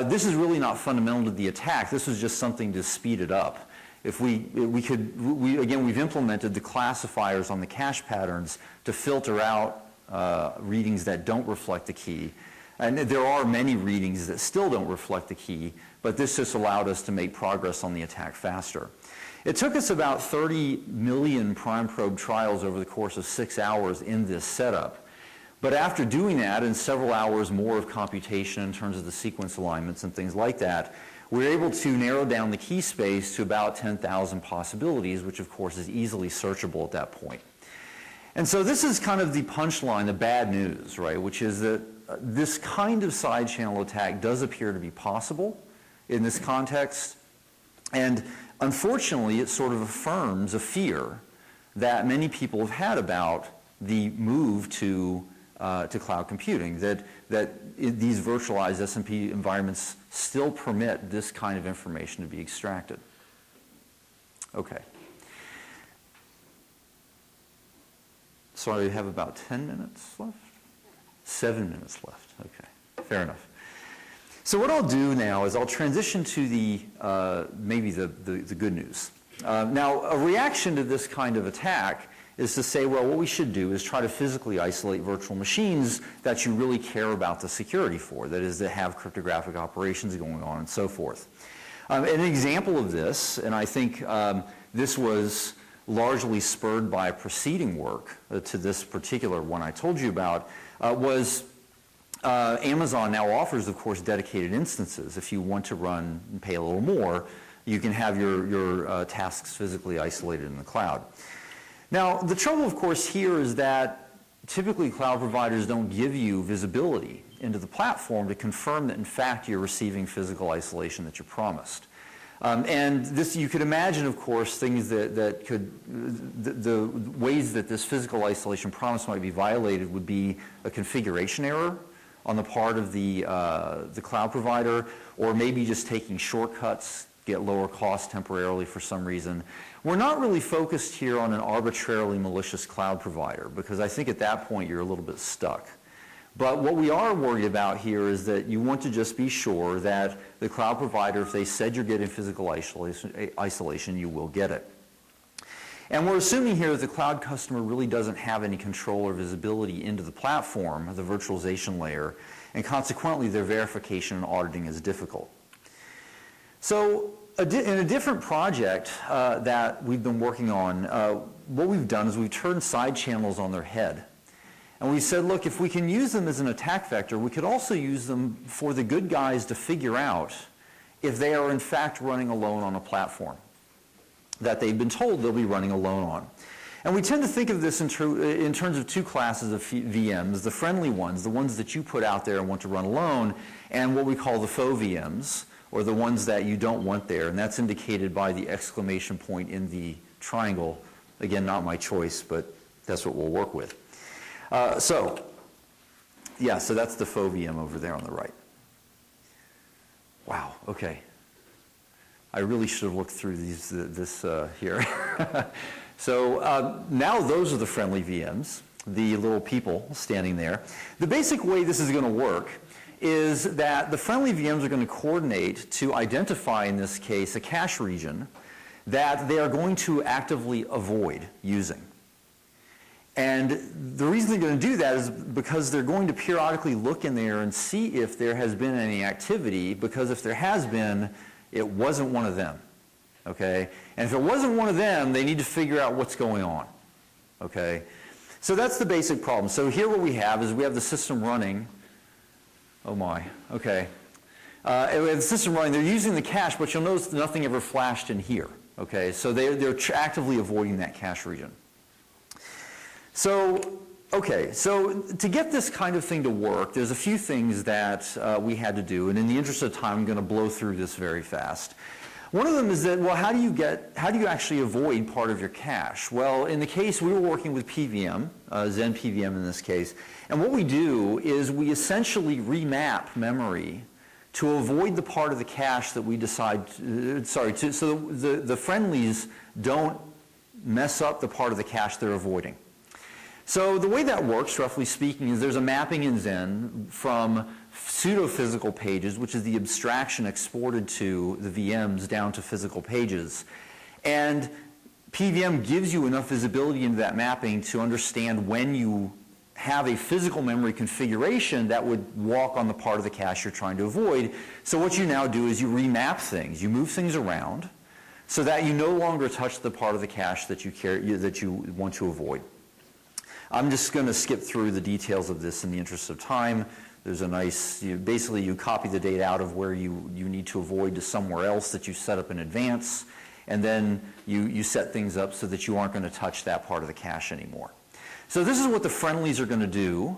This is really not fundamental to the attack. This is just something to speed it up. If again, we've implemented the classifiers on the cache patterns to filter out readings that don't reflect the key. And there are many readings that still don't reflect the key, but this just allowed us to make progress on the attack faster. It took us about 30 million prime probe trials over the course of 6 hours in this setup. But after doing that and several hours more of computation in terms of the sequence alignments and things like that, we were able to narrow down the key space to about 10,000 possibilities, which of course is easily searchable at that point. And so this is kind of the punchline, the bad news, right, which is that this kind of side channel attack does appear to be possible in this context. And unfortunately, it sort of affirms a fear that many people have had about the move to cloud computing, that these virtualized SMP environments still permit this kind of information to be extracted. Okay. So I have about 10 minutes left? 7 minutes left. Okay, fair enough. So what I'll do now is I'll transition to the maybe the good news. Now, a reaction to this kind of attack is to say, well, what we should do is try to physically isolate virtual machines that you really care about the security for, that is, that have cryptographic operations going on and so forth. An example of this, and I think this was largely spurred by preceding work to this particular one I told you about, was Amazon now offers, of course, dedicated instances. If you want to run and pay a little more, you can have your tasks physically isolated in the cloud. Now, the trouble, of course, here is that typically cloud providers don't give you visibility into the platform to confirm that, in fact, you're receiving physical isolation that you promised. And this, you could imagine, of course, things that could, the ways that this physical isolation promise might be violated would be a configuration error on the part of the cloud provider, or maybe just taking shortcuts, get lower cost temporarily for some reason. We're not really focused here on an arbitrarily malicious cloud provider, because I think at that point you're a little bit stuck. But what we are worried about here is that you want to just be sure that the cloud provider, if they said you're getting physical isolation, you will get it. And we're assuming here that the cloud customer really doesn't have any control or visibility into the platform, the virtualization layer, and consequently their verification and auditing is difficult. So in a different project that we've been working on, what we've done is we've turned side channels on their head. And we said, look, if we can use them as an attack vector, we could also use them for the good guys to figure out if they are in fact running alone on a platform that they've been told they'll be running alone on. And we tend to think of this in terms of two classes of VMs, the friendly ones, the ones that you put out there and want to run alone, and what we call the faux VMs, or the ones that you don't want there. And that's indicated by the exclamation point in the triangle. Again, not my choice, but that's what we'll work with. So that's the faux VM over there on the right. Wow, okay. I really should have looked through this here. So now those are the friendly VMs, the little people standing there. The basic way this is going to work is that the friendly VMs are going to coordinate to identify, in this case, a cache region that they are going to actively avoid using. And the reason they're going to do that is because they're going to periodically look in there and see if there has been any activity, because if there has been, it wasn't one of them, okay? And if it wasn't one of them, they need to figure out what's going on, okay? So that's the basic problem. So here what we have is we have the system running. Oh my, okay. We have the system running. They're using the cache, but you'll notice nothing ever flashed in here, okay? So they're actively avoiding that cache region. So, okay, so to get this kind of thing to work, there's a few things that we had to do, and in the interest of time, I'm going to blow through this very fast. One of them is that, well, how do you actually avoid part of your cache? Well, in the case, we were working with PVM, Zen PVM in this case, and what we do is we essentially remap memory to avoid the part of the cache that we decide, so the friendlies don't mess up the part of the cache they're avoiding. So the way that works, roughly speaking, is there's a mapping in Zen from pseudo-physical pages, which is the abstraction exported to the VMs down to physical pages. And PVM gives you enough visibility into that mapping to understand when you have a physical memory configuration that would walk on the part of the cache you're trying to avoid. So what you now do is you remap things. You move things around so that you no longer touch the part of the cache that you want to avoid. I'm just going to skip through the details of this in the interest of time. There's a nice, basically you copy the data out of where you need to avoid to somewhere else that you set up in advance, and then you set things up so that you aren't going to touch that part of the cache anymore. So this is what the friendlies are going to do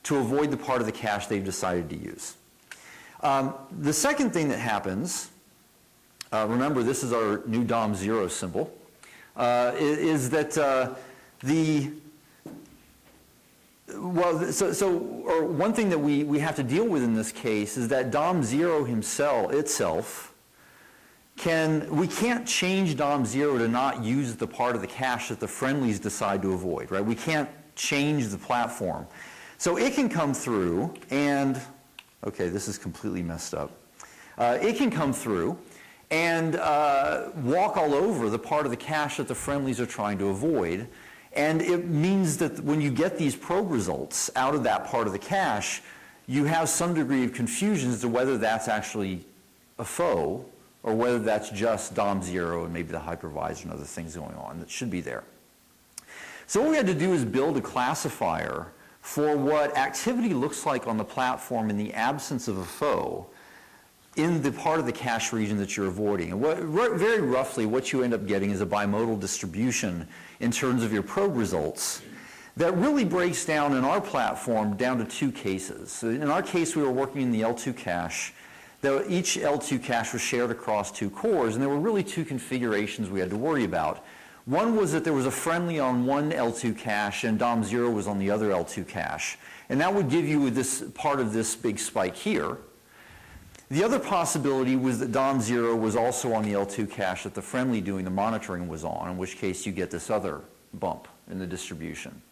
to avoid the part of the cache they've decided to use. The second thing that happens, remember this is our new DOM0 symbol, is that one thing that we have to deal with in this case is that DOM0 itself we can't change DOM0 to not use the part of the cache that the friendlies decide to avoid, right? We can't change the platform. So it can come through and, okay, this is completely messed up. It can come through and walk all over the part of the cache that the friendlies are trying to avoid. And it means that when you get these probe results out of that part of the cache, you have some degree of confusion as to whether that's actually a faux or whether that's just DOM0 and maybe the hypervisor and other things going on that should be there. So what we had to do is build a classifier for what activity looks like on the platform in the absence of a foe in the part of the cache region that you're avoiding. And very roughly, what you end up getting is a bimodal distribution in terms of your probe results that really breaks down in our platform down to two cases. So in our case, we were working in the L2 cache. Each L2 cache was shared across two cores, and there were really two configurations we had to worry about. One was that there was a friendly on one L2 cache and DOM0 was on the other L2 cache. And that would give you this part of this big spike here. The other possibility was that DOM0 was also on the L2 cache that the friendly doing the monitoring was on, in which case you get this other bump in the distribution.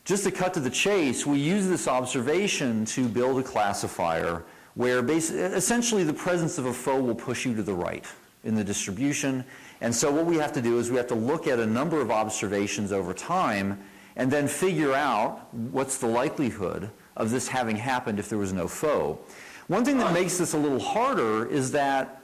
Just to cut to the chase, we use this observation to build a classifier where essentially the presence of a foe will push you to the right in the distribution. And so what we have to do is we have to look at a number of observations over time and then figure out what's the likelihood of this having happened if there was no foe. One thing that makes this a little harder is that,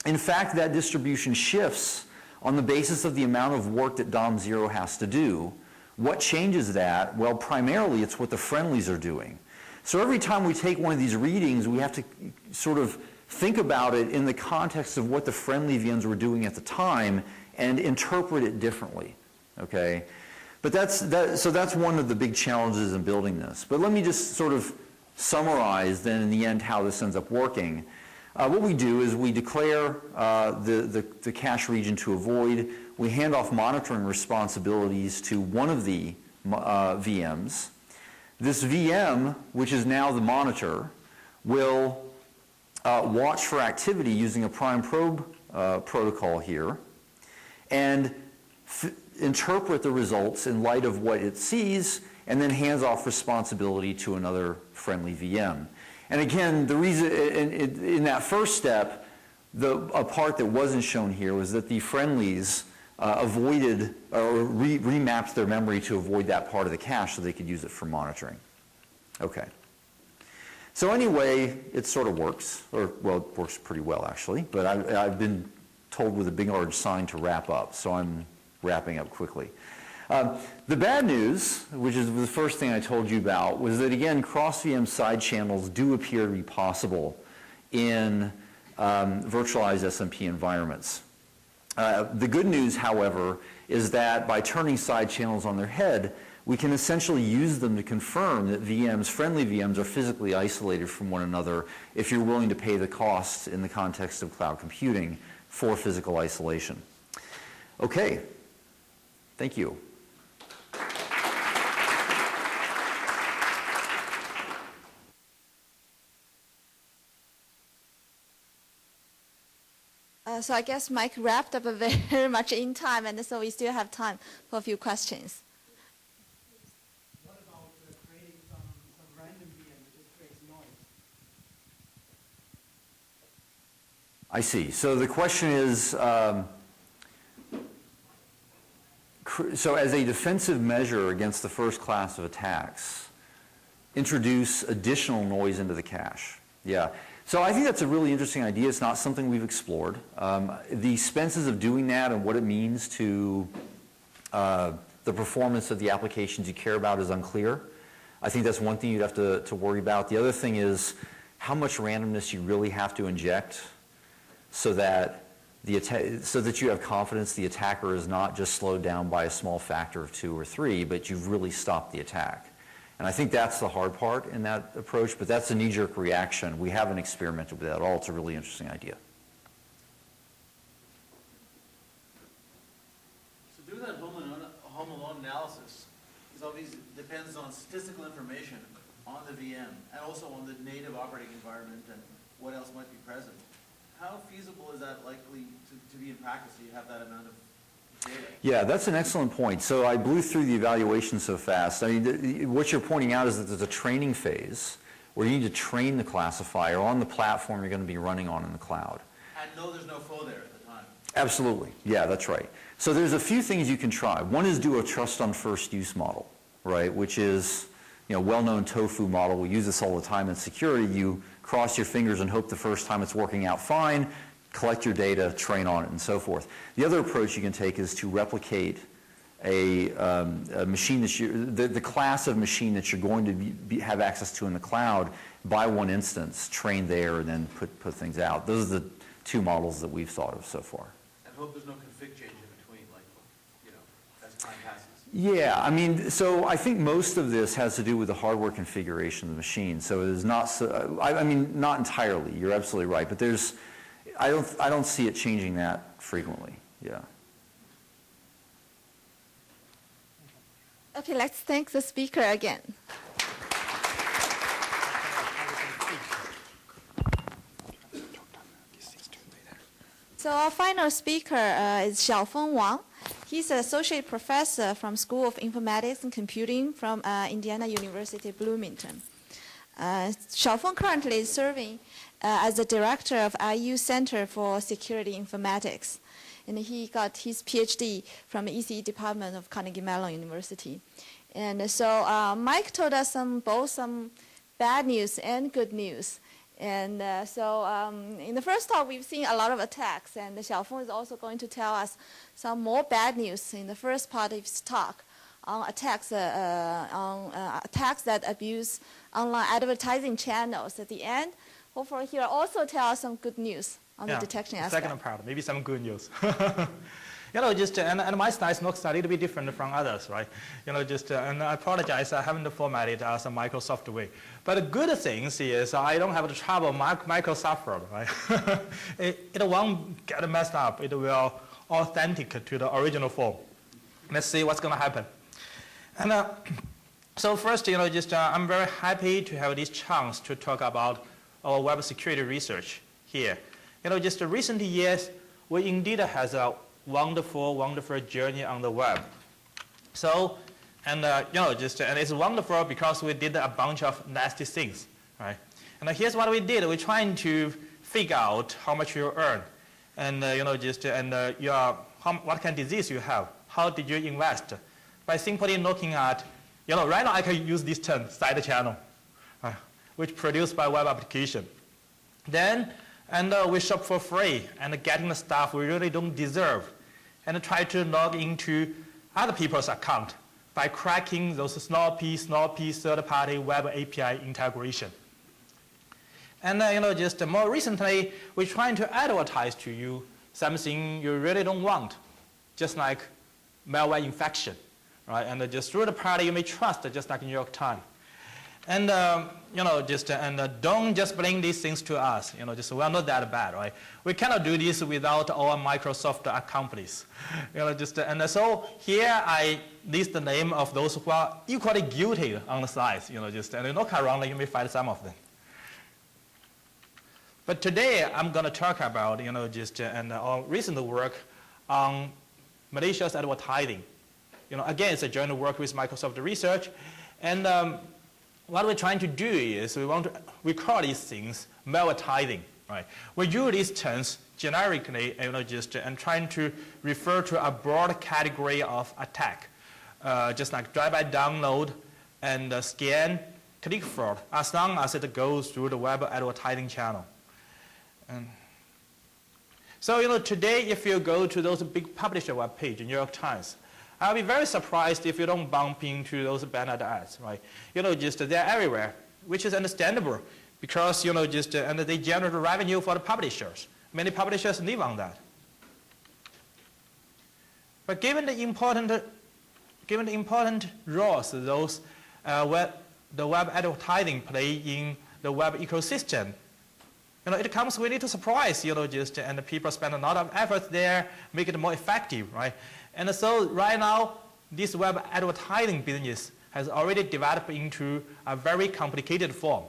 in fact, that distribution shifts on the basis of the amount of work that DOM0 has to do. What changes that? Well, primarily it's what the friendlies are doing. So every time we take one of these readings, we have to sort of think about it in the context of what the friendly VMs were doing at the time and interpret it differently, okay? But so that's one of the big challenges in building this. But let me just sort of summarize then in the end how this ends up working. What we do is we declare the cache region to avoid. We hand off monitoring responsibilities to one of the VMs. This VM, which is now the monitor, will watch for activity using a prime probe protocol here and interpret the results in light of what it sees and then hands off responsibility to another friendly VM. And again, the reason in that first step, a part that wasn't shown here was that the friendlies avoided or remapped their memory to avoid that part of the cache so they could use it for monitoring. Okay. So anyway, it sort of works, well, it works pretty well actually, but I've been told with a big large sign to wrap up, so I'm wrapping up quickly. The bad news, which is the first thing I told you about, was that again, cross-VM side channels do appear to be possible in virtualized SMP environments. The good news, however, is that by turning side channels on their head, we can essentially use them to confirm that VMs, friendly VMs, are physically isolated from one another if you're willing to pay the costs in the context of cloud computing for physical isolation. Okay, thank you. So I guess Mike wrapped up very much in time, and so we still have time for a few questions. What about creating some random VM that just creates noise? I see. So the question is, so as a defensive measure against the first class of attacks, introduce additional noise into the cache. Yeah. So I think that's a really interesting idea. It's not something we've explored. The expenses of doing that and what it means to the performance of the applications you care about is unclear. I think that's one thing you'd have to worry about. The other thing is how much randomness you really have to inject so that you have confidence the attacker is not just slowed down by a small factor of 2 or 3, but you've really stopped the attack. And I think that's the hard part in that approach, but that's a knee-jerk reaction. We haven't experimented with that at all. It's a really interesting idea. So doing that home alone analysis is obviously depends on statistical information on the VM and also on the native operating environment and what else might be present. How feasible is that likely to be in practice? Do you have that amount of data? Yeah, that's an excellent point. So I blew through the evaluation so fast. I mean, what you're pointing out is that there's a training phase where you need to train the classifier on the platform you're going to be running on in the cloud. And no, there's no foe there at the time. Absolutely. Yeah, that's right. So there's a few things you can try. One is do a trust on first use model, right, which is, you know, well-known tofu model. We use this all the time in security. You cross your fingers and hope the first time it's working out fine, collect your data, train on it, and so forth. The other approach you can take is to replicate a machine that the class of machine that you're going to have access to in the cloud by one instance, train there, and then put things out. Those are the two models that we've thought of so far. And hope there's no config change in between, like, you know, as time passes. Yeah, I mean, so I think most of this has to do with the hardware configuration of the machine. So it is not so, I mean, not entirely. You're absolutely right, but I don't see it changing that frequently. Yeah. Okay, let's thank the speaker again. So our final speaker is Xiaofeng Wang. He's an associate professor from School of Informatics and Computing from Indiana University, Bloomington. Xiaofeng currently is serving as the director of IU Center for Security Informatics. And he got his PhD from the ECE department of Carnegie Mellon University. And so Mike told us both some bad news and good news. And in the first talk, we've seen a lot of attacks, and Xiaofeng is also going to tell us some more bad news in the first part of his talk on attacks that abuse online advertising channels. At the end, hopefully he'll also tell us some good news on the detection aspect. Second part, maybe some good news. You know, just and my slides looks a little bit different from others, right? You know, just and I apologize, I haven't formatted as a Microsoft way. But the good thing is I don't have the trouble Microsoft Word, right? it won't get messed up. It will authentic to the original form. Let's see what's going to happen. And so first, you know, just I'm very happy to have this chance to talk about our web security research here. You know, just the recent years, we indeed has a wonderful journey on the web. So, and you know, just and it's wonderful because we did a bunch of nasty things, right? And here's what we did: we're trying to figure out how much you earn, and you know, just and what kind of disease you have, how did you invest, by simply looking at, you know, right now I can use this term side channel, which produced by web application. Then. And we shop for free and getting the stuff we really don't deserve, and try to log into other people's account by cracking those sloppy third-party web API integration. And you know, just more recently, we're trying to advertise to you something you really don't want, just like malware infection, right? And just through the party you may trust, just like New York Times. And you know, just don't just blame these things to us. You know, just we're not that bad, right? We cannot do this without our Microsoft accomplices. You know, just and so here I list the name of those who are equally guilty on the slides. You know, just and look around, you may find some of them. But today I'm going to talk about, you know, just our recent work on malicious advertising. You know, again, it's a joint work with Microsoft Research, and what we're trying to do is we call these things malvertising, right? We use these terms generically, you know, just and trying to refer to a broad category of attack, just like drive-by download and scan, click fraud, as long as it goes through the web advertising channel. And so, you know, today if you go to those big publisher web page, New York Times, I'll be very surprised if you don't bump into those banned ads, right? You know, just they're everywhere, which is understandable because, you know, just and they generate revenue for the publishers. Many publishers live on that. But given the important roles those the web advertising play in the web ecosystem, you know, it comes with little surprise, you know, just and the people spend a lot of effort there, make it more effective, right? And so right now, this web advertising business has already developed into a very complicated form,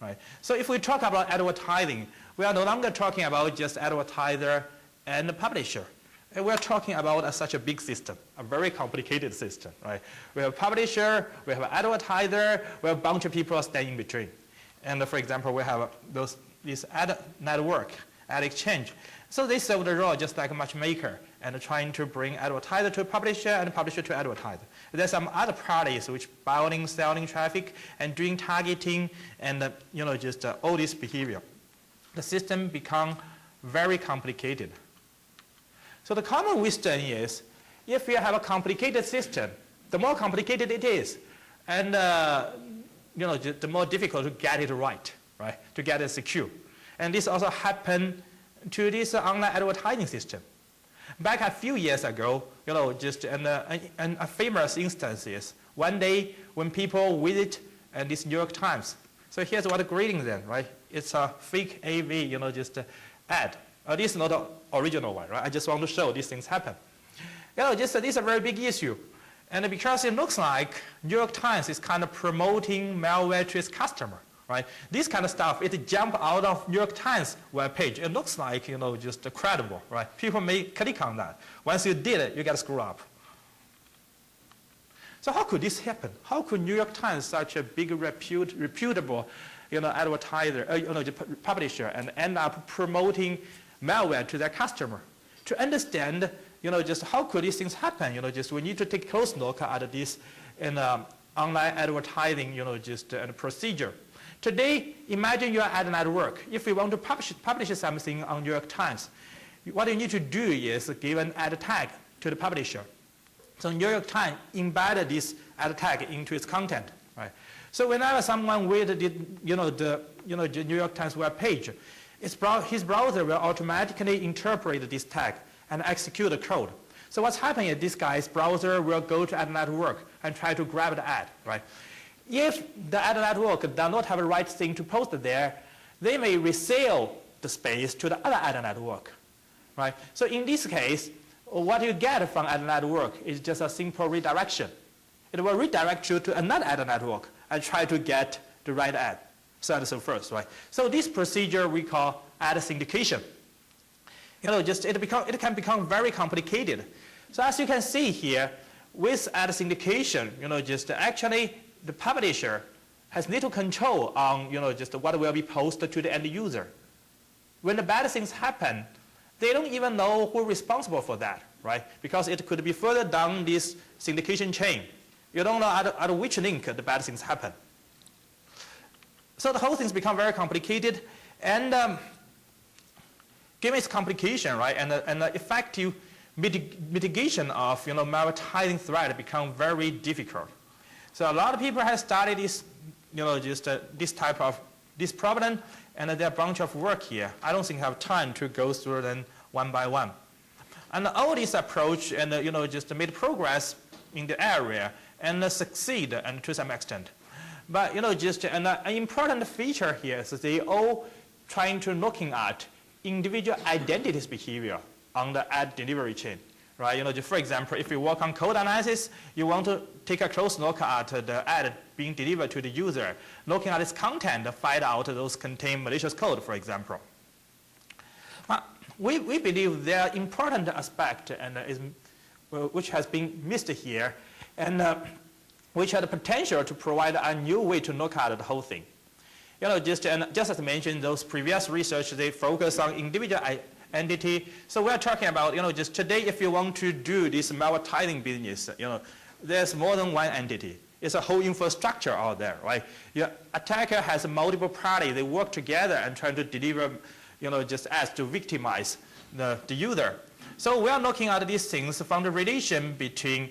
right? So if we talk about advertising, we are no longer talking about just advertiser and the publisher. And we're talking about such a big system, a very complicated system, right? We have a publisher, we have an advertiser, we have a bunch of people standing in between. And for example, we have this ad network, ad exchange. So they serve the role just like a matchmaker and trying to bring advertiser to publisher and publisher to advertiser. There's some other parties which buying, selling traffic and doing targeting and you know, just all this behavior. The system become very complicated. So the common wisdom is if you have a complicated system, the more complicated it is, and the more difficult to get it right, to get it secure. And this also happened to this online advertising system. Back a few years ago, a famous instance is one day when people visit this New York Times. So here's what the greeting then, right? It's a fake AV, ad. This is not the original one, right? I just want to show these things happen. This is a very big issue. And because it looks like New York Times is kind of promoting malware to its customer, right? This kind of stuff, it jump out of New York Times webpage. It looks like, just credible, right? People may click on that. Once you did it, you get screwed up. So how could this happen? How could New York Times, such a big, reputable, advertiser, publisher, and end up promoting malware to their customer? To understand, how could these things happen? We need to take a close look at this in online advertising, and procedure. Today, imagine you're at a network. If you want to publish something on New York Times, what you need to do is give an ad tag to the publisher. So New York Times embedded this ad tag into its content, right? So whenever someone visited, the New York Times web page, his browser will automatically interpret this tag and execute the code. So what's happening is this guy's browser will go to ad network and try to grab the ad, right? If the ad network does not have the right thing to post there, they may resell the space to the other ad network, right? So in this case, what you get from ad network is just a simple redirection. It will redirect you to another ad network and try to get the right ad, so and so forth, right? So this procedure we call ad syndication. It can become very complicated. So as you can see here, with ad syndication, actually the publisher has little control on, what will be posted to the end user. When the bad things happen, they don't even know who's responsible for that, right? Because it could be further down this syndication chain. You don't know at which link the bad things happen. So the whole thing's become very complicated, and given its complication, right, and the effective mitigation of malvertising threat become very difficult. So a lot of people have studied this, this problem, and there are a bunch of work here. I don't think I have time to go through them one by one. And all this approach and made progress in the area and succeed and to some extent. But an important feature here is that they all trying to looking at individual identities behavior on the ad delivery chain. Right? For example, if you work on code analysis, you want to take a close look at the ad being delivered to the user, looking at its content, find out those contain malicious code, for example. We believe there are important aspect and which has been missed here, and which had the potential to provide a new way to look at the whole thing. Just as I mentioned, those previous research, they focus on individual entity. So we're talking about, just today, if you want to do this malvertising business, there's more than one entity. It's a whole infrastructure out there, right? Your attacker has multiple parties. They work together and try to deliver, just ads to victimize the user. So we are looking at these things from the relation between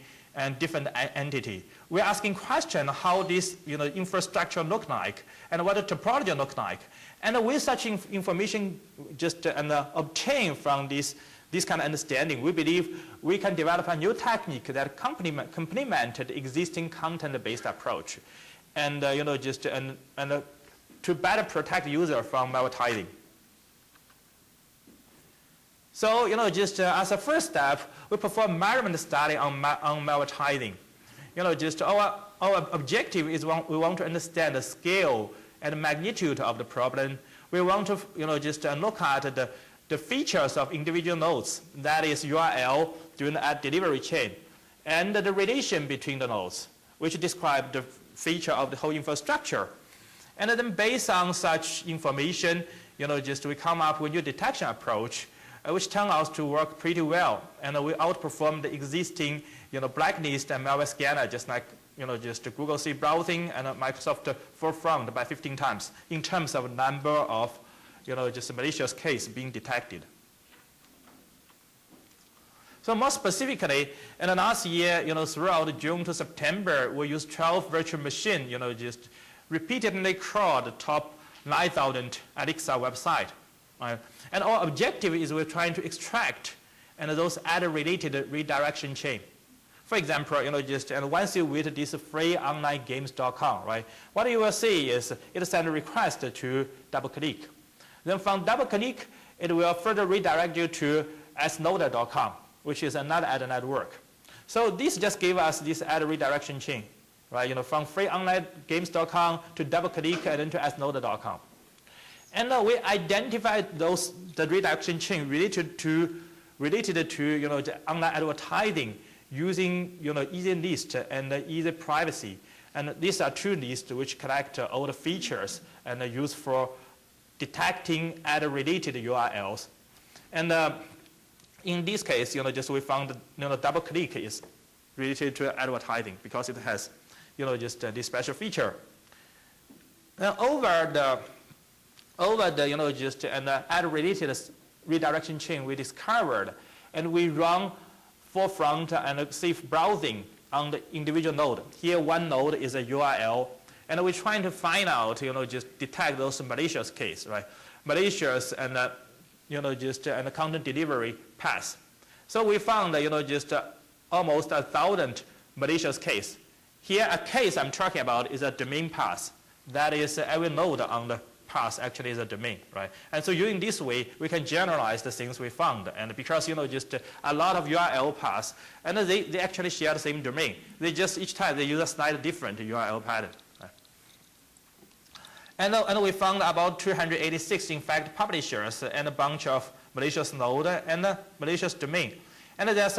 different entities. We're asking questions how this infrastructure look like and what the topology look like. And with such information obtained from this kind of understanding, we believe we can develop a new technique that complement the existing content-based approach, and to better protect the user from malvertising. So as a first step, we perform measurement study on malvertising. Our objective is we want to understand the scale and magnitude of the problem. We want to look at the features of individual nodes, that is URL during the ad delivery chain, and the relation between the nodes, which describe the feature of the whole infrastructure. And then based on such information, we come up with a new detection approach, which turned out to work pretty well, and we outperformed the existing blacklist and malware scanner, just like Google C browsing and Microsoft Forefront by 15 times in terms of number of malicious case being detected. So more specifically, in the last year, throughout June to September, we used 12 virtual machines, just repeatedly crawled the top 9,000 Alexa website. Right? And our objective is we're trying to extract those ad-related redirection chain. For example, and once you visit this freeonlinegames.com, right? What you will see is it sends a request to DoubleClick. Then from DoubleClick, it will further redirect you to snode.com, which is another ad network. So this just gave us this ad redirection chain, right? From freeonlinegames.com to DoubleClick and then to snode.com. And we identified the redirection chain related to the online advertising using easy list and easy privacy. And these are two lists which collect all the features and are used for detecting ad-related URLs. And in this case, we found DoubleClick is related to advertising because it has this special feature. Now over the ad-related redirection chain we discovered, and we run forefront and safe browsing on the individual node. Here one node is a URL, and we're trying to find out, just detect those malicious case, right? Malicious and and content delivery paths. So we found almost 1,000 malicious case. Here a case I'm talking about is a domain path. That is every node on the path actually is a domain, right? And so using this way, we can generalize the things we found. And because, just a lot of URL paths, and they actually share the same domain. They just, each time they use a slightly different URL pattern. Right? And we found about 286 infected publishers and a bunch of malicious node and malicious domain. And there's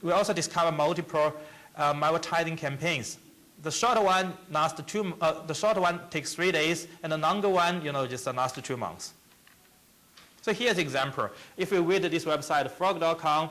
we also discovered multiple advertising campaigns. The short one lasts the short one takes 3 days, and the longer one, just lasts 2 months. So here's an example. If we visit this website, frog.com,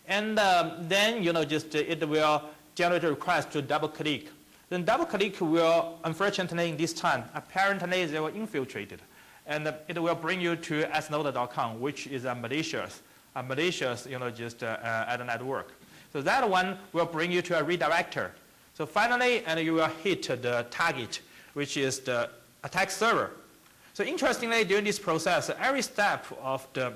and then, it will generate a request to DoubleClick. Then DoubleClick will, unfortunately, in this time, apparently they were infiltrated. And it will bring you to snode.com, which is a malicious ad network. So that one will bring you to a redirector. So finally, and you will hit the target, which is the attack server. So interestingly, during this process, every step of the,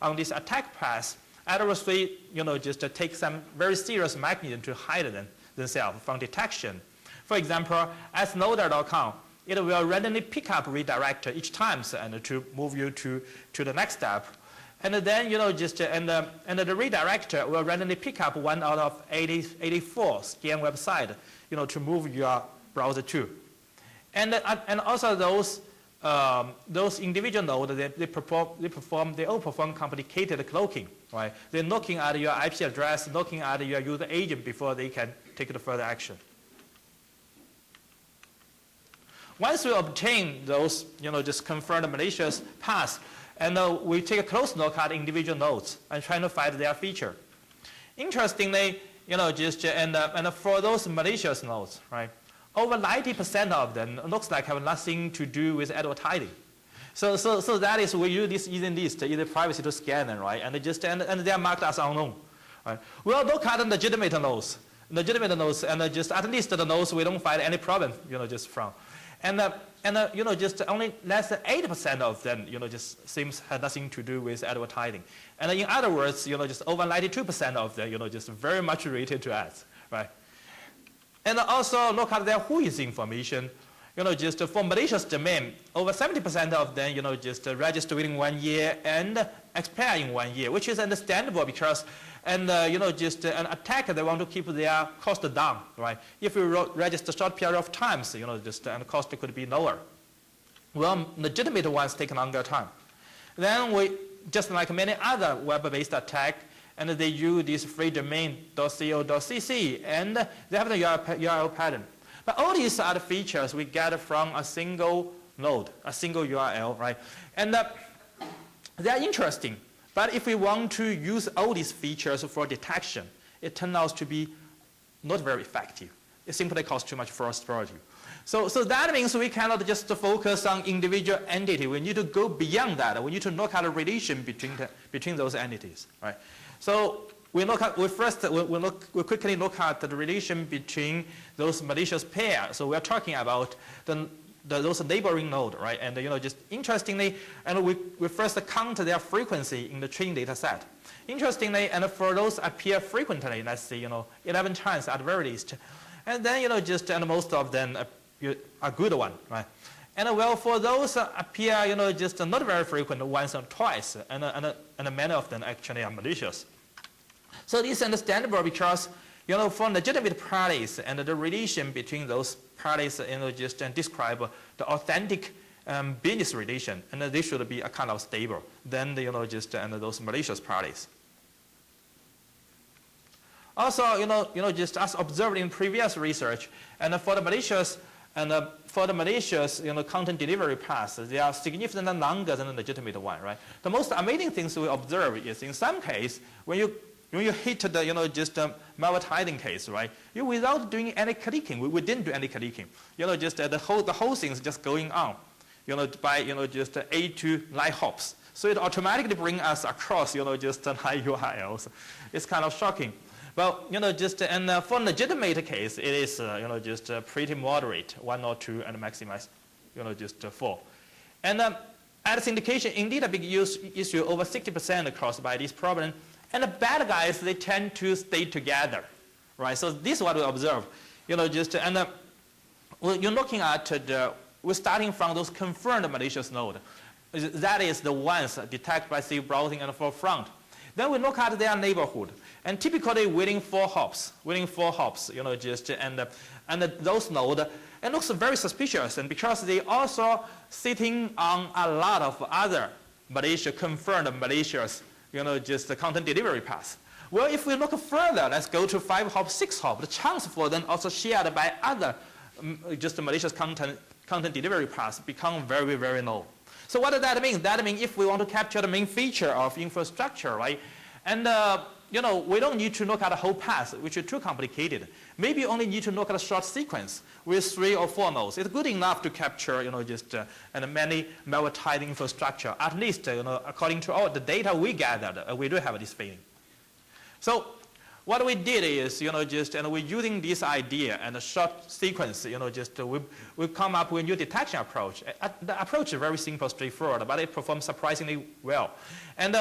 on this attack path, adversary, just take some very serious mechanism to hide themselves from detection. For example, snode.com, it will randomly pick up redirect each time and to move you to the next step. And then, and the redirector will randomly pick up one out of 84 scan website, to move your browser to. And also those individual nodes, they all perform complicated cloaking, right? They're looking at your IP address, looking at your user agent before they can take the further action. Once we obtain those, just confirmed malicious paths, and we take a close look at individual nodes and try to find their feature. Interestingly, and for those malicious nodes, right, over 90% of them looks like have nothing to do with advertising. So that is we use this easy list, easy privacy to scan them, right, and they are marked as unknown. Right. We'll look at the legitimate nodes, and just at least the nodes we don't find any problem, just from. And just only less than 80% of them, just seems had nothing to do with advertising. And in other words, just over 92% of them, just very much related to ads, right? And also look at their whois information, just for malicious domain, over 70% of them, just register within 1 year and expire in 1 year, which is understandable because, just an attacker, they want to keep their cost down, right? If you register short period of times, and the cost could be lower. Well, legitimate ones take longer time. Then we, just like many other web-based attack, and they use this free domain .co.cc, and they have the URL pattern. But all these are the features we get from a single node, a single URL, right? And they are interesting. But if we want to use all these features for detection, it turns out to be not very effective. It simply costs too much for storage. So that means we cannot just focus on individual entity. We need to go beyond that. We need to look at a relation between those entities, right? So we quickly look at the relation between those malicious pairs. So we're talking about those neighboring nodes, right? And just interestingly, and we first count their frequency in the training data set. Interestingly, and for those appear frequently, let's see, 11 times at very least. And then, and most of them are good one, right? And well, for those appear, just not very frequent, once or twice, and many of them actually are malicious. So this is understandable because, for legitimate parties and the relation between those parties, just describe the authentic business relation, and they should be a kind of stable than those malicious parties. Also, just as observed in previous research, and for the malicious content delivery paths, they are significantly longer than the legitimate one, right? The most amazing things we observe is in some case when you hit the malware hiding case, right? Without doing any clicking, we didn't do any clicking. The whole thing is just going on, by just 8 to 9 hops. So it automatically brings us across, just 9 URLs. It's kind of shocking. Well, for legitimate case, it is, pretty moderate, 1 or 2, and maximize, 4. And at syndication, indeed a big issue, over 60% caused by this problem. And the bad guys, they tend to stay together, right? So this is what we observe, you're looking at we're starting from those confirmed malicious nodes. That is the ones detected by safe browsing and forefront. Then we look at their neighborhood, and typically within 4 hops, and those nodes, it looks very suspicious, and because they also sitting on a lot of other confirmed malicious, the content delivery paths. Well, if we look further, let's go to 5 hops, 6 hops. The chance for them also shared by other malicious content delivery paths become very, very low. So what does that mean? That means if we want to capture the main feature of infrastructure, right? And we don't need to look at the whole path, which is too complicated. Maybe only need to look at a short sequence with 3 or 4 nodes. It's good enough to capture, and many malware-tied infrastructure. At least, according to all the data we gathered, we do have this feeling. So what we did is, we're using this idea and a short sequence, we come up with a new detection approach. The approach is very simple, straightforward, but it performs surprisingly well. And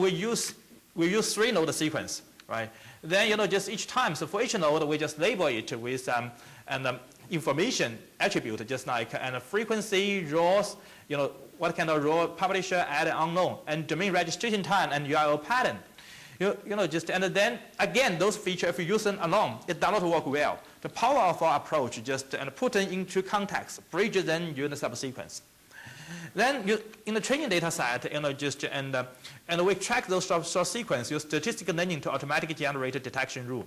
we use 3 node sequence, right? Then, each time, so for each node, we just label it with an information attribute, just like frequency, rows, what kind of row, publisher, add, unknown, and domain registration time, and URL pattern. And then again, those features, if you use them alone, it does not work well. The power of our approach put them into context, bridge them using the subsequence. Then in the training data set, and we track those short sequence, use statistical learning to automatically generate a detection rule.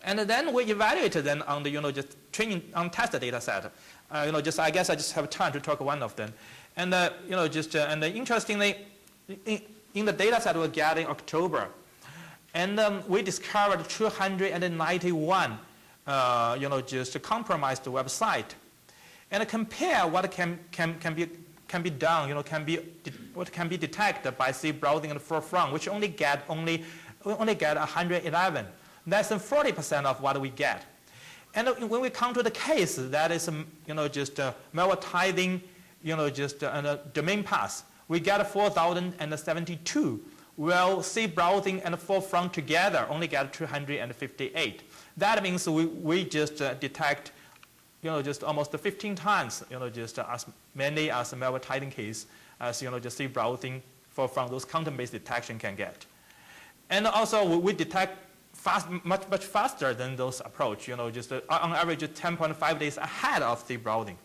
And then we evaluate them on the training on test data set. I guess I just have time to talk one of them. And interestingly, in the data set we got in October, and we discovered 291, compromised website, and compare what can be done, what can be detected by safe browsing and forefront, which only get 111, less than 40% of what we get. And when we come to the case that is, malware tithing, domain path, we get 4,072. Well, safe browsing and forefront together only get 258. That means we just detect, almost 15 times, as many as malware tithing case as, just safe browsing forefront, those content-based detection can get. And also we detect much faster than those approach, on average 10.5 days ahead of safe browsing.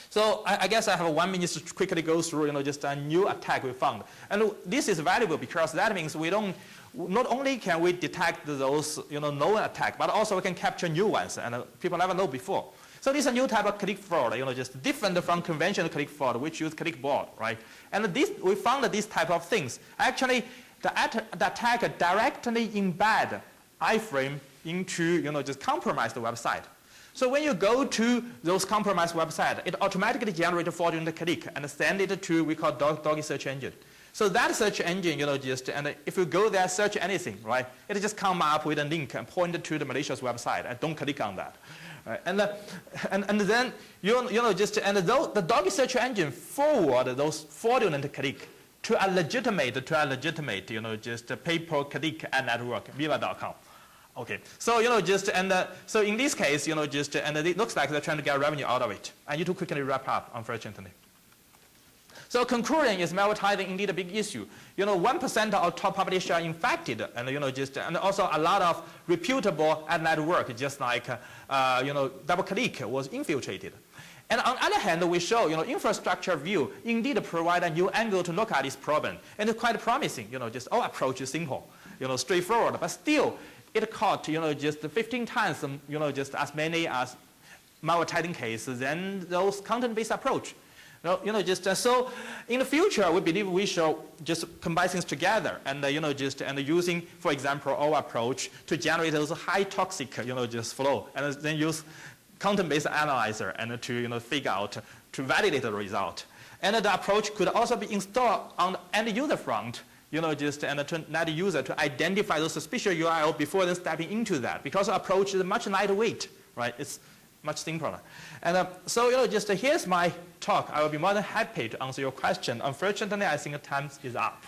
So I guess I have 1 minute to quickly go through, just a new attack we found. And this is valuable because that means not only can we detect those, known attack, but also we can capture new ones and people never know before. So this is a new type of click fraud, just different from conventional click fraud, which use clickboard, right? And we found these type of things. Actually, the attacker directly embed iframe into, just compromise the website. So when you go to those compromised websites, it automatically generates a fraudulent click and send it to we call doggy search engine. So that search engine, just, and if you go there, search anything, right? It just come up with a link and point to the malicious website, and don't click on that. Right? And then, the doggy search engine forward those fraudulent click to a legitimate, just pay-per-click network, viva.com. Okay, so, so in this case, and it looks like they're trying to get revenue out of it. I need to quickly wrap up, unfortunately. So concluding is malvertising indeed a big issue. 1% of top publishers are infected, and and also a lot of reputable ad network, just like DoubleClick was infiltrated. And on the other hand, we show infrastructure view indeed provide a new angle to look at this problem, and it's quite promising. Just our approach is simple, straightforward, but still it caught just 15 times just as many as malvertising cases than those content-based approach. So in the future, we believe we should just combine things together and, and using, for example, our approach to generate those high toxic, flow, and then use content-based analyzer and to, figure out, to validate the result. And the approach could also be installed on the end user front, and to let the user to identify those suspicious URL before then stepping into that, because the approach is much lightweight, right? It's much simpler. And so, here's my talk. I will be more than happy to answer your question. Unfortunately, I think time is up.